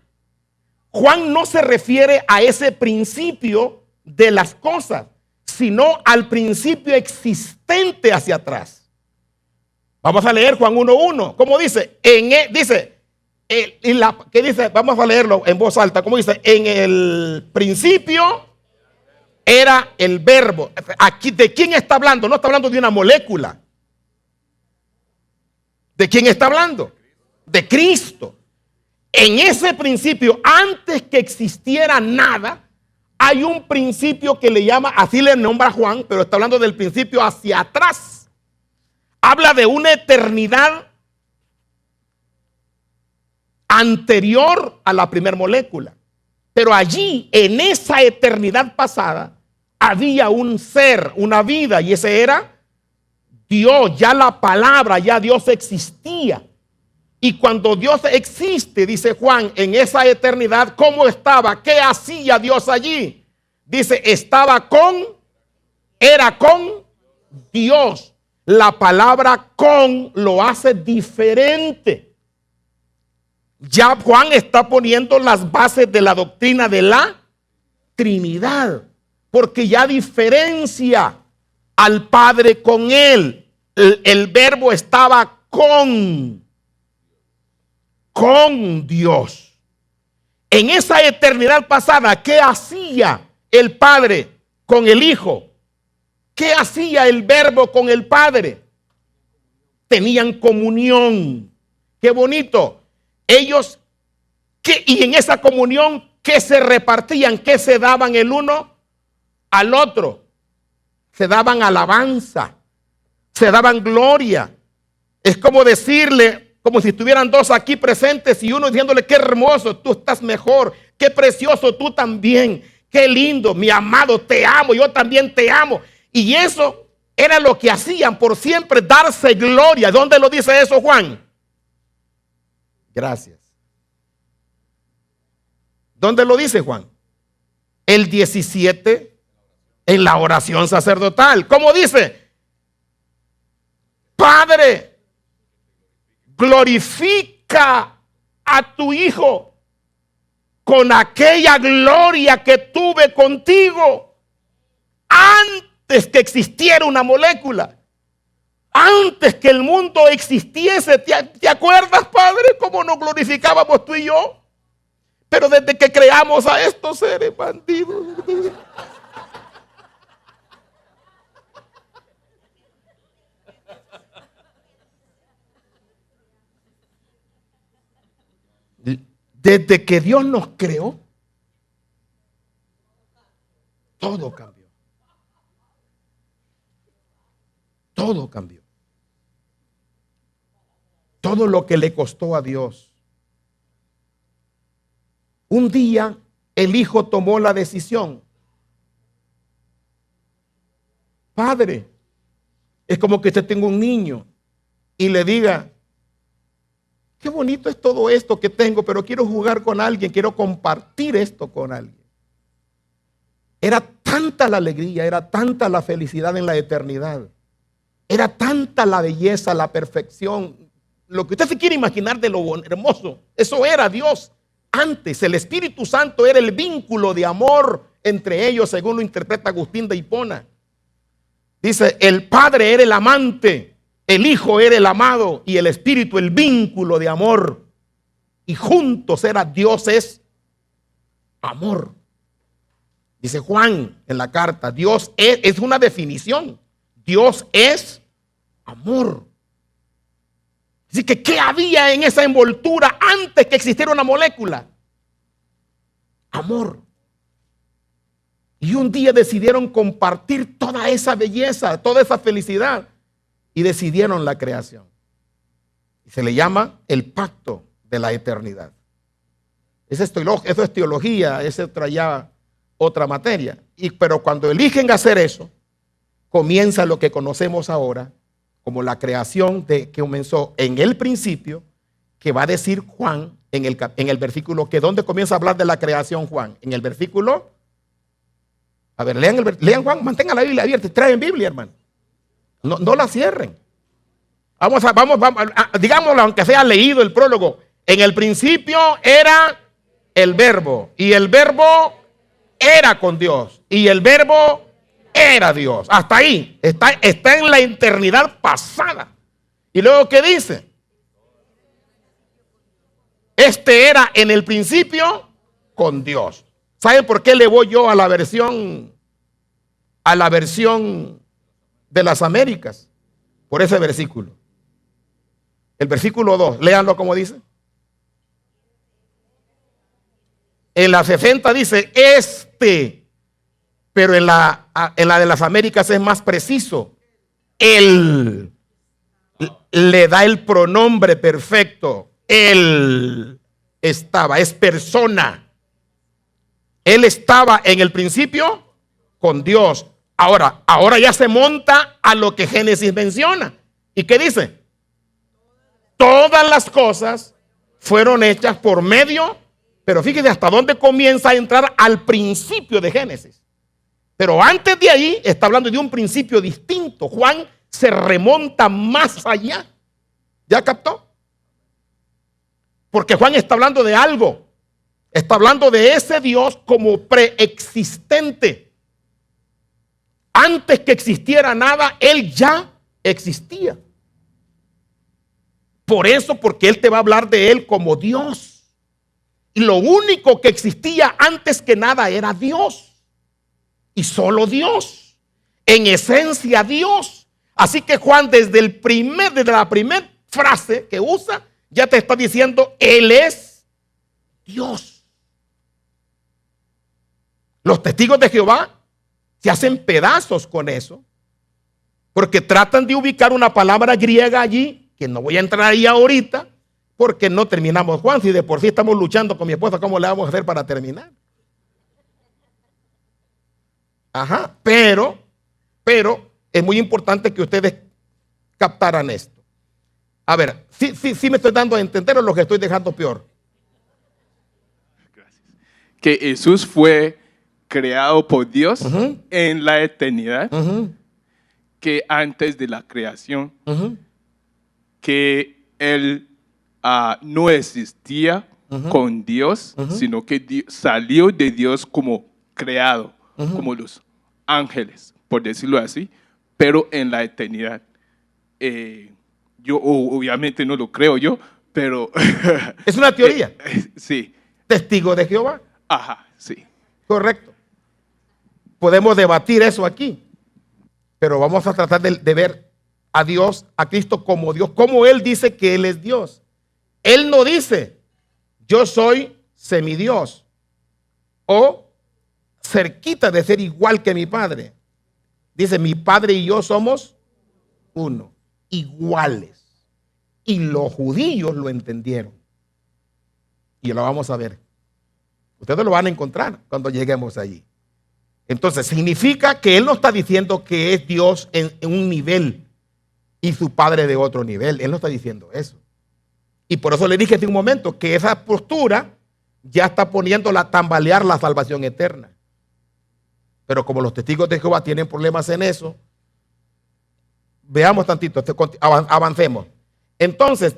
no se refiere a ese principio de las cosas, sino al principio existente hacia atrás. Vamos a leer Juan 1:1. ¿Cómo dice? ¿Qué dice? Vamos a leerlo en voz alta. ¿Cómo dice? En el principio era el verbo. Aquí, ¿de quién está hablando? No está hablando de una molécula. ¿De quién está hablando? De Cristo. En ese principio, antes que existiera nada, hay un principio que le llama, así le nombra Juan, pero está hablando del principio hacia atrás. Habla de una eternidad anterior a la primera molécula. Pero allí, en esa eternidad pasada, había un ser, una vida, y ese era Dios. Ya la palabra, ya Dios existía. Y cuando Dios existe, dice Juan, en esa eternidad, ¿cómo estaba? ¿Qué hacía Dios allí? Dice, era con Dios. La palabra con lo hace diferente. Ya Juan está poniendo las bases de la doctrina de la Trinidad, porque ya diferencia al Padre con él. El verbo estaba con Dios. En esa eternidad pasada, ¿qué hacía el Padre con el Hijo? ¿Qué hacía el verbo con el Padre? Tenían comunión. Qué bonito. Ellos, y en esa comunión, ¿qué se repartían? ¿Qué se daban el uno al otro? Se daban alabanza, se daban gloria. Es como decirle, como si estuvieran dos aquí presentes y uno diciéndole, qué hermoso, tú estás mejor, qué precioso, tú también, qué lindo, mi amado, te amo, yo también te amo. Y eso era lo que hacían por siempre, darse gloria. ¿Dónde lo dice eso, Juan? Gracias. ¿Dónde lo dice Juan? El 17, en la oración sacerdotal. ¿Cómo dice? Padre, glorifica a tu Hijo con aquella gloria que tuve contigo antes que existiera una molécula, antes que el mundo existiese. ¿Te acuerdas, Padre, cómo nos glorificábamos tú y yo? Pero desde que creamos a estos seres bandidos, desde que Dios nos creó, todo cambió. Todo cambió. Todo lo que le costó a Dios. Un día el Hijo tomó la decisión. Padre, es como que usted tenga un niño y le diga, qué bonito es todo esto que tengo, pero quiero jugar con alguien, quiero compartir esto con alguien. Era tanta la alegría, era tanta la felicidad en la eternidad. Era tanta la belleza, la perfección. Lo que usted se quiere imaginar de lo hermoso, eso era Dios antes. El Espíritu Santo era el vínculo de amor entre ellos, según lo interpreta Agustín de Hipona. Dice, el Padre era el amante, el Hijo era el amado y el Espíritu el vínculo de amor. Y juntos era Dios es amor. Dice Juan en la carta, Dios es una definición. Dios es amor. Así que, ¿qué había en esa envoltura antes que existiera una molécula? Amor. Y un día decidieron compartir toda esa belleza, toda esa felicidad, y decidieron la creación. Y se le llama el pacto de la eternidad. Eso es teología, es otra materia. Pero cuando eligen hacer eso, comienza lo que conocemos ahora como la creación que comenzó en el principio, que va a decir Juan en el versículo, que ¿dónde comienza a hablar de la creación Juan? En el versículo, a ver, lean Juan, mantengan la Biblia abierta, traen Biblia, hermano. No la cierren. Vamos, digámoslo, aunque sea leído el prólogo. En el principio era el verbo, y el verbo era con Dios, y el verbo era Dios. Hasta ahí, está en la eternidad pasada. Y luego, ¿qué dice? Este era en el principio con Dios. ¿Saben por qué le voy yo a la versión de las Américas? Por ese versículo. El versículo 2, léanlo como dice. En la 60 dice pero en la de las Américas es más preciso. Él le da el pronombre perfecto. Él estaba, es persona. Él estaba en el principio con Dios. Ahora ya se monta a lo que Génesis menciona. ¿Y qué dice? Todas las cosas fueron hechas por medio, pero fíjese hasta dónde comienza a entrar al principio de Génesis. Pero antes de ahí está hablando de un principio distinto. Juan se remonta más allá. ¿Ya captó? Porque Juan está hablando de algo. Está hablando de ese Dios como preexistente. Antes que existiera nada, Él ya existía. Por eso, porque Él te va a hablar de Él como Dios. Y lo único que existía antes que nada era Dios. Y solo Dios. En esencia Dios. Así que Juan desde la primera frase que usa, ya te está diciendo, Él es Dios. Los testigos de Jehová se hacen pedazos con eso, porque tratan de ubicar una palabra griega allí, que no voy a entrar ahí ahorita, porque no terminamos, Juan. Si de por sí estamos luchando con mi esposa, ¿cómo le vamos a hacer para terminar? Ajá, pero es muy importante que ustedes captaran esto. A ver, sí me estoy dando a entender o lo que estoy dejando peor. Gracias. Que Jesús fue creado por Dios en la eternidad, que antes de la creación, que Él no existía con Dios, sino que salió de Dios como creado, como los ángeles, por decirlo así, pero en la eternidad. Yo obviamente no lo creo yo, pero... Es una teoría. Sí. Testigo de Jehová. Ajá, sí. Correcto. Podemos debatir eso aquí, pero vamos a tratar de ver a Dios, a Cristo como Dios, como Él dice que Él es Dios. Él no dice, yo soy semidios o cerquita de ser igual que mi Padre. Dice, mi Padre y yo somos uno, iguales. Y los judíos lo entendieron. Y lo vamos a ver. Ustedes lo van a encontrar cuando lleguemos allí. Entonces, significa que Él no está diciendo que es Dios en un nivel y su Padre de otro nivel. Él no está diciendo eso. Y por eso le dije hace un momento que esa postura ya está poniéndola a tambalear la salvación eterna. Pero como los testigos de Jehová tienen problemas en eso, veamos tantito, avancemos. Entonces,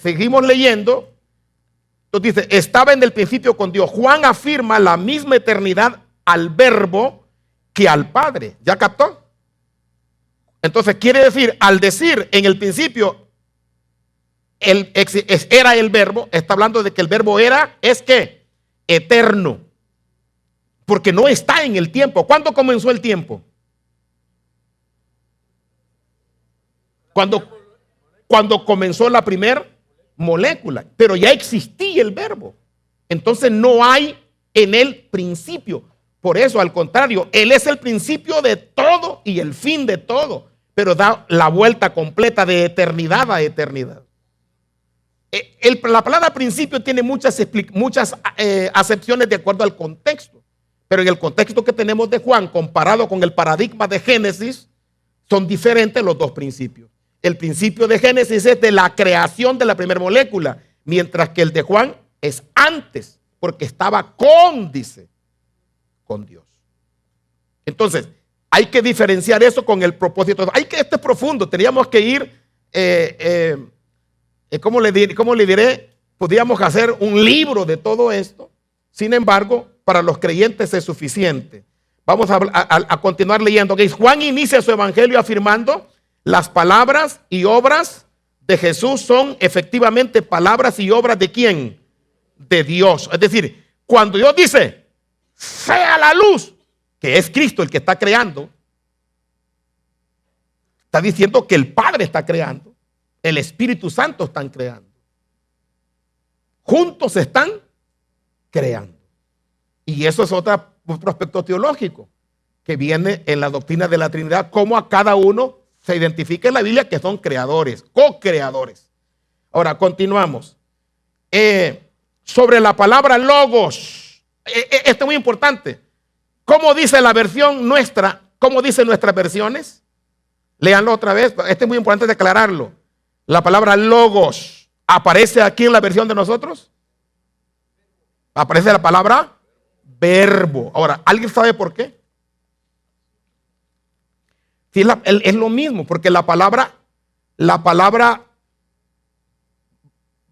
seguimos leyendo. Entonces dice, estaba en el principio con Dios. Juan afirma la misma eternidad al Verbo que al Padre. ¿Ya captó? Entonces quiere decir, al decir en el principio era el Verbo, está hablando de que el Verbo es que eterno, porque no está en el tiempo. ¿Cuándo comenzó el tiempo? Cuando cuando comenzó la primera molécula, pero ya existía el verbo. Entonces no hay en él principio. Por eso, al contrario, él es el principio de todo y el fin de todo, pero da la vuelta completa de eternidad a eternidad. La palabra principio tiene muchas acepciones de acuerdo al contexto, pero en el contexto que tenemos de Juan, comparado con el paradigma de Génesis, son diferentes los dos principios. El principio de Génesis es de la creación de la primera molécula, mientras que el de Juan es antes, porque estaba dice, con Dios. Entonces, hay que diferenciar eso con el propósito. Esto es profundo, teníamos que ir, ¿cómo le diré? Podríamos hacer un libro de todo esto. Sin embargo, para los creyentes es suficiente. Vamos a continuar leyendo. Okay. Juan inicia su evangelio afirmando: las palabras y obras de Jesús son efectivamente palabras y obras ¿de quién? De Dios. Es decir, cuando Dios dice, sea la luz, que es Cristo el que está creando, está diciendo que el Padre está creando, el Espíritu Santo están creando. Juntos están creando. Y eso es otro aspecto teológico que viene en la doctrina de la Trinidad, cómo a cada uno se identifica en la Biblia que son creadores, co-creadores. Ahora, continuamos. Sobre la palabra logos. Esto es muy importante. ¿Cómo dice la versión nuestra? ¿Cómo dicen nuestras versiones? Léanlo otra vez. Esto es muy importante declararlo. La palabra logos aparece aquí en la versión de nosotros. Aparece la palabra verbo. Ahora, ¿alguien sabe por qué? Sí, es lo mismo, porque la palabra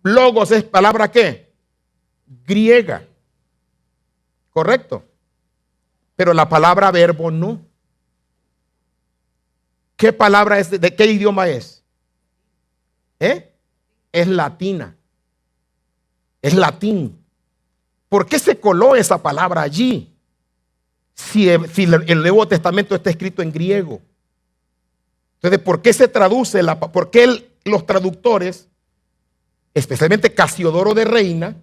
logos es palabra ¿qué? Griega. ¿Correcto? Pero la palabra verbo no. ¿Qué palabra es? ¿De qué idioma es? Es latina. Es latín. ¿Por qué se coló esa palabra allí? Si el Nuevo Testamento está escrito en griego. Entonces, ¿por qué se traduce? ¿Por qué los traductores, especialmente Casiodoro de Reina,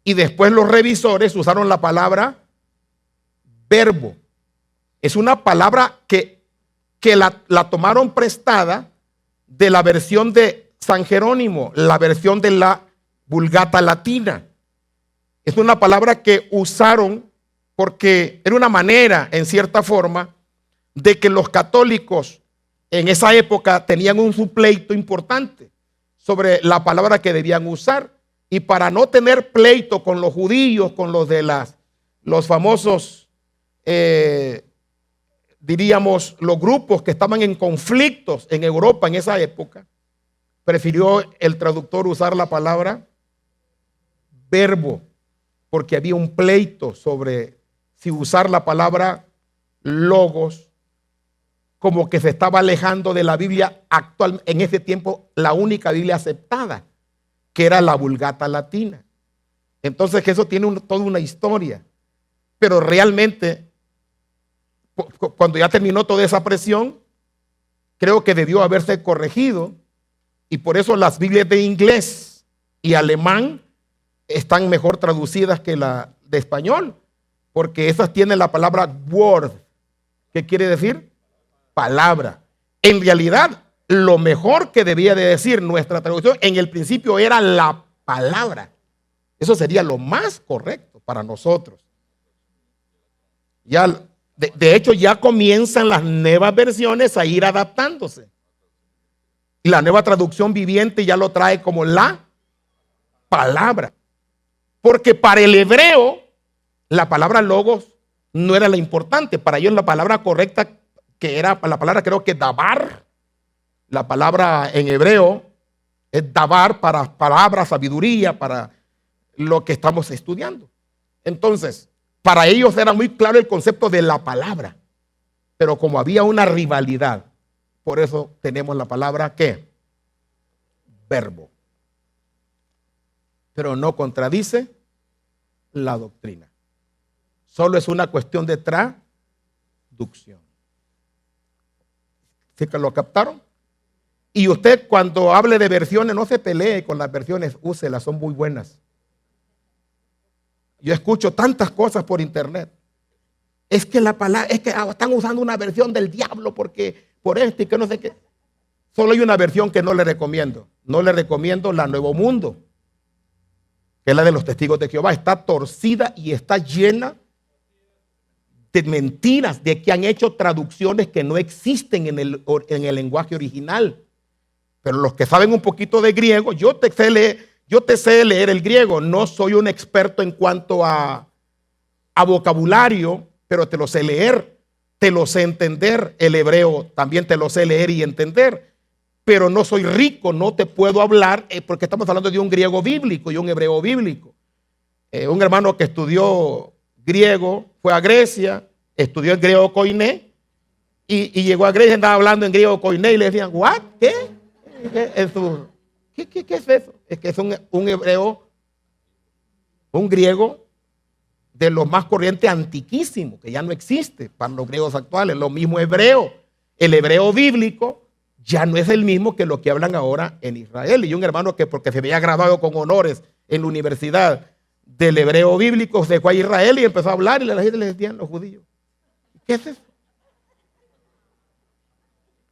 y después los revisores usaron la palabra verbo? Es una palabra que la tomaron prestada de la versión de San Jerónimo, la versión de la Vulgata Latina. Es una palabra que usaron porque era una manera, en cierta forma, de que los católicos en esa época tenían un pleito importante sobre la palabra que debían usar, y para no tener pleito con los judíos, con los de los famosos, diríamos, los grupos que estaban en conflictos en Europa en esa época, prefirió el traductor usar la palabra verbo, porque había un pleito sobre si usar la palabra logos, como que se estaba alejando de la Biblia actual, en ese tiempo la única Biblia aceptada, que era la Vulgata Latina. Entonces eso tiene toda una historia, pero realmente cuando ya terminó toda esa presión, creo que debió haberse corregido, y por eso las Biblias de inglés y alemán están mejor traducidas que la de español, porque esas tienen la palabra word. ¿Qué quiere decir? Palabra. En realidad, lo mejor que debía de decir nuestra traducción en el principio era la palabra. Eso sería lo más correcto para nosotros. Ya, de hecho, ya comienzan las nuevas versiones a ir adaptándose. Y la nueva traducción viviente ya lo trae como la palabra. Porque para el hebreo, la palabra logos no era la importante. Para ellos la palabra correcta, que era la palabra, creo que dabar, la palabra en hebreo es dabar, para palabra, sabiduría, para lo que estamos estudiando. Entonces, para ellos era muy claro el concepto de la palabra, pero como había una rivalidad, por eso tenemos la palabra ¿qué? Verbo. Pero no contradice la doctrina. Solo es una cuestión de traducción. ¿Sí que lo captaron? Y usted cuando hable de versiones, no se pelee con las versiones, úselas, son muy buenas. Yo escucho tantas cosas por internet. Es que la palabra, es que están usando una versión del diablo porque por esto y que no sé qué. Solo hay una versión que no le recomiendo. No le recomiendo la Nuevo Mundo, que es la de los Testigos de Jehová. Está torcida y está llena de mentiras, de que han hecho traducciones que no existen en el lenguaje original. Pero los que saben un poquito de griego, yo te sé leer el griego. No soy un experto en cuanto a vocabulario, pero te lo sé leer, te lo sé entender. El hebreo también te lo sé leer y entender. Pero no soy rico, no te puedo hablar porque estamos hablando de un griego bíblico y un hebreo bíblico. Un hermano que estudió griego fue a Grecia, estudió el griego koiné y llegó a Grecia, andaba hablando en griego koiné y le decían, ¿what? ¿Qué? ¿Qué es eso? Es que es un hebreo, un griego de los más corrientes, antiquísimo, que ya no existe para los griegos actuales. Lo mismo hebreo. El hebreo bíblico ya no es el mismo que lo que hablan ahora en Israel. Y un hermano que porque se había graduado con honores en la universidad del hebreo bíblico se fue a Israel y empezó a hablar y la gente le decían los judíos, ¿qué es eso?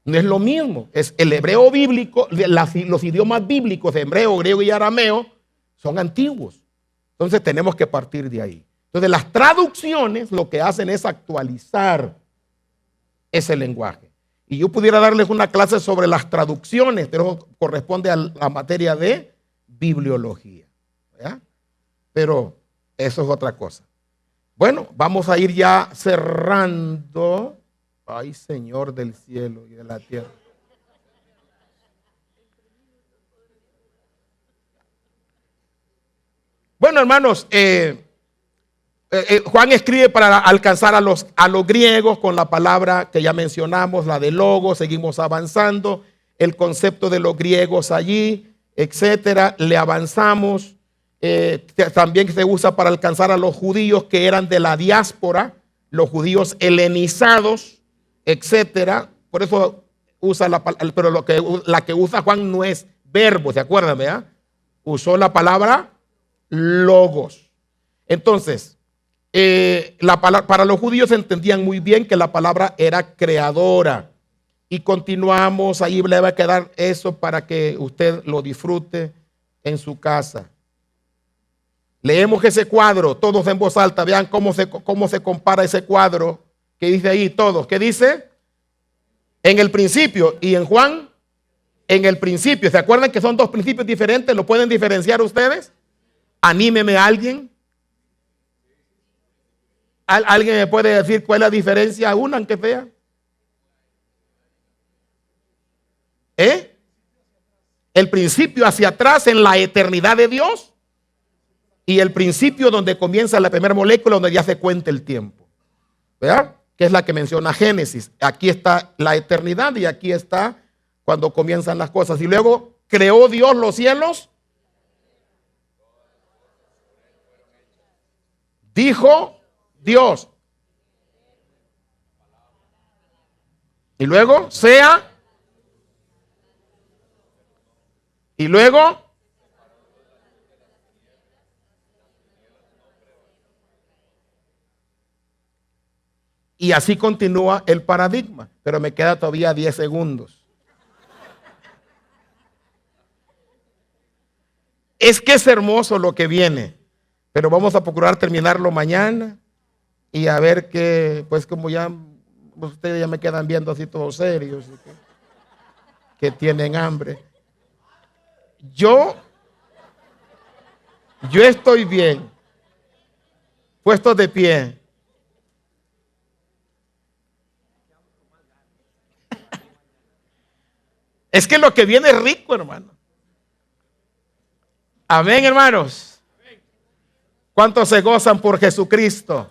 No es lo mismo. Es el hebreo bíblico, los idiomas bíblicos, hebreo, griego y arameo, son antiguos. Entonces tenemos que partir de ahí. Entonces las traducciones lo que hacen es actualizar ese lenguaje. Y yo pudiera darles una clase sobre las traducciones, pero corresponde a la materia de bibliología, ¿verdad? Pero eso es otra cosa. Bueno, vamos a ir ya cerrando. Ay, Señor del cielo y de la tierra. Bueno, hermanos, Juan escribe para alcanzar a los griegos con la palabra que ya mencionamos, la de logos. Seguimos avanzando. El concepto de los griegos allí, etcétera. Le avanzamos. También se usa para alcanzar a los judíos que eran de la diáspora, los judíos helenizados, etcétera. Por eso usa la palabra, pero la que usa Juan no es verbo, ¿se acuerdan, verdad? Usó la palabra logos. Entonces, para los judíos entendían muy bien que la palabra era creadora. Y continuamos, ahí le va a quedar eso para que usted lo disfrute en su casa. Leemos ese cuadro, todos en voz alta, vean cómo se compara ese cuadro que dice ahí todos. ¿Qué dice? En el principio. Y en Juan, en el principio. ¿Se acuerdan que son dos principios diferentes? ¿Lo pueden diferenciar ustedes? Anímeme a alguien. ¿Alguien me puede decir cuál es la diferencia? Una, aunque sea. El principio hacia atrás en la eternidad de Dios. Y el principio donde comienza la primera molécula, donde ya se cuenta el tiempo. ¿Verdad? Que es la que menciona Génesis. Aquí está la eternidad y aquí está cuando comienzan las cosas. Y luego creó Dios los cielos. Dijo Dios. Y luego sea. Y luego. Y así continúa el paradigma, pero me queda todavía 10 segundos. Es que es hermoso lo que viene, pero vamos a procurar terminarlo mañana y a ver que, pues como ya ustedes ya me quedan viendo así todos serios, que tienen hambre. Yo estoy bien, puesto de pie. Es que lo que viene es rico, hermano. Amén, hermanos. ¿Cuántos se gozan por Jesucristo?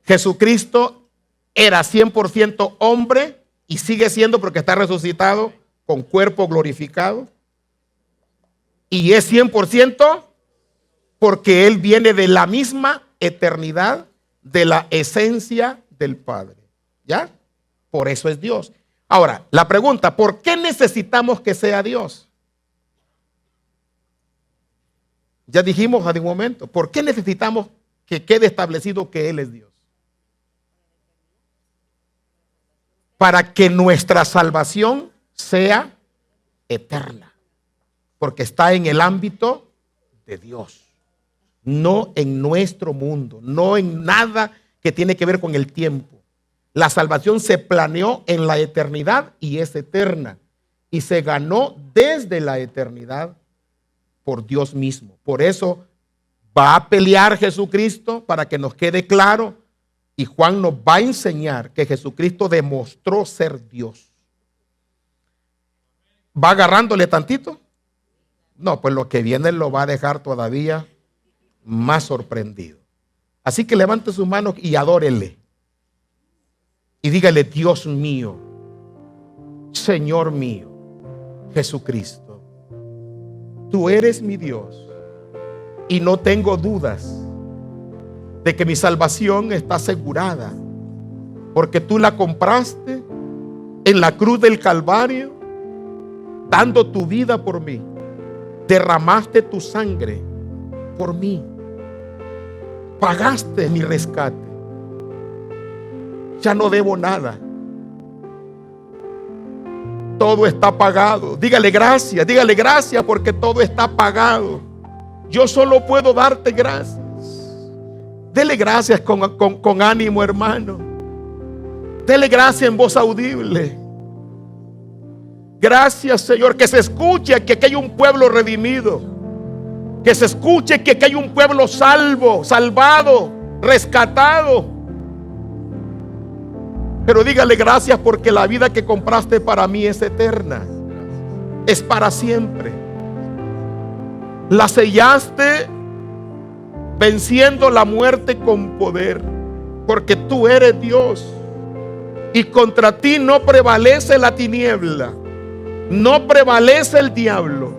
Jesucristo era 100% hombre y sigue siendo porque está resucitado con cuerpo glorificado. Y es 100% porque Él viene de la misma eternidad, de la esencia del Padre. ¿Ya? Por eso es Dios. Ahora, la pregunta, ¿por qué necesitamos que sea Dios? Ya dijimos hace un momento, ¿por qué necesitamos que quede establecido que Él es Dios? Para que nuestra salvación sea eterna, porque está en el ámbito de Dios, no en nuestro mundo, no en nada que tiene que ver con el tiempo. La salvación se planeó en la eternidad y es eterna, y se ganó desde la eternidad por Dios mismo. Por eso va a pelear Jesucristo, para que nos quede claro, y Juan nos va a enseñar que Jesucristo demostró ser Dios. ¿Va agarrándole tantito? No, pues lo que viene lo va a dejar todavía más sorprendido. Así que levante sus manos y adórele. Y dígale: Dios mío, Señor mío, Jesucristo, tú eres mi Dios, y no tengo dudas de que mi salvación está asegurada, porque tú la compraste en la cruz del Calvario, dando tu vida por mí. Derramaste tu sangre por mí. Pagaste mi rescate. Ya no debo nada. Todo está pagado. Dígale gracias porque todo está pagado. Yo solo puedo darte gracias. Dele gracias con ánimo, hermano. Dele gracias en voz audible. Gracias, Señor, que se escuche que aquí hay un pueblo redimido. Que se escuche que aquí hay un pueblo salvo, salvado, rescatado. Pero dígale gracias porque la vida que compraste para mí es eterna. Es para siempre. La sellaste venciendo la muerte con poder, porque tú eres Dios. Y contra ti no prevalece la tiniebla, no prevalece el diablo,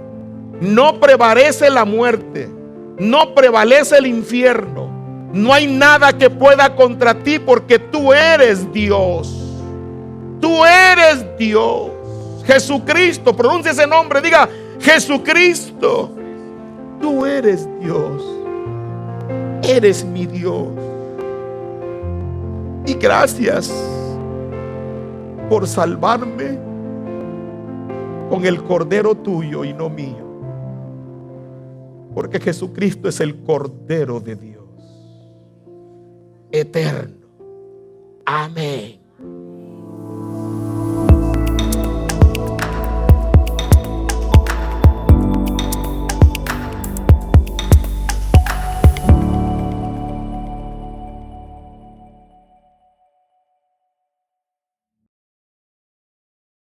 no prevalece la muerte, no prevalece el infierno. No hay nada que pueda contra ti, porque tú eres Dios. Tú eres Dios. Jesucristo, pronuncia ese nombre, diga: Jesucristo, tú eres Dios. Eres mi Dios. Y gracias por salvarme con el cordero tuyo y no mío, porque Jesucristo es el Cordero de Dios eterno. Amén.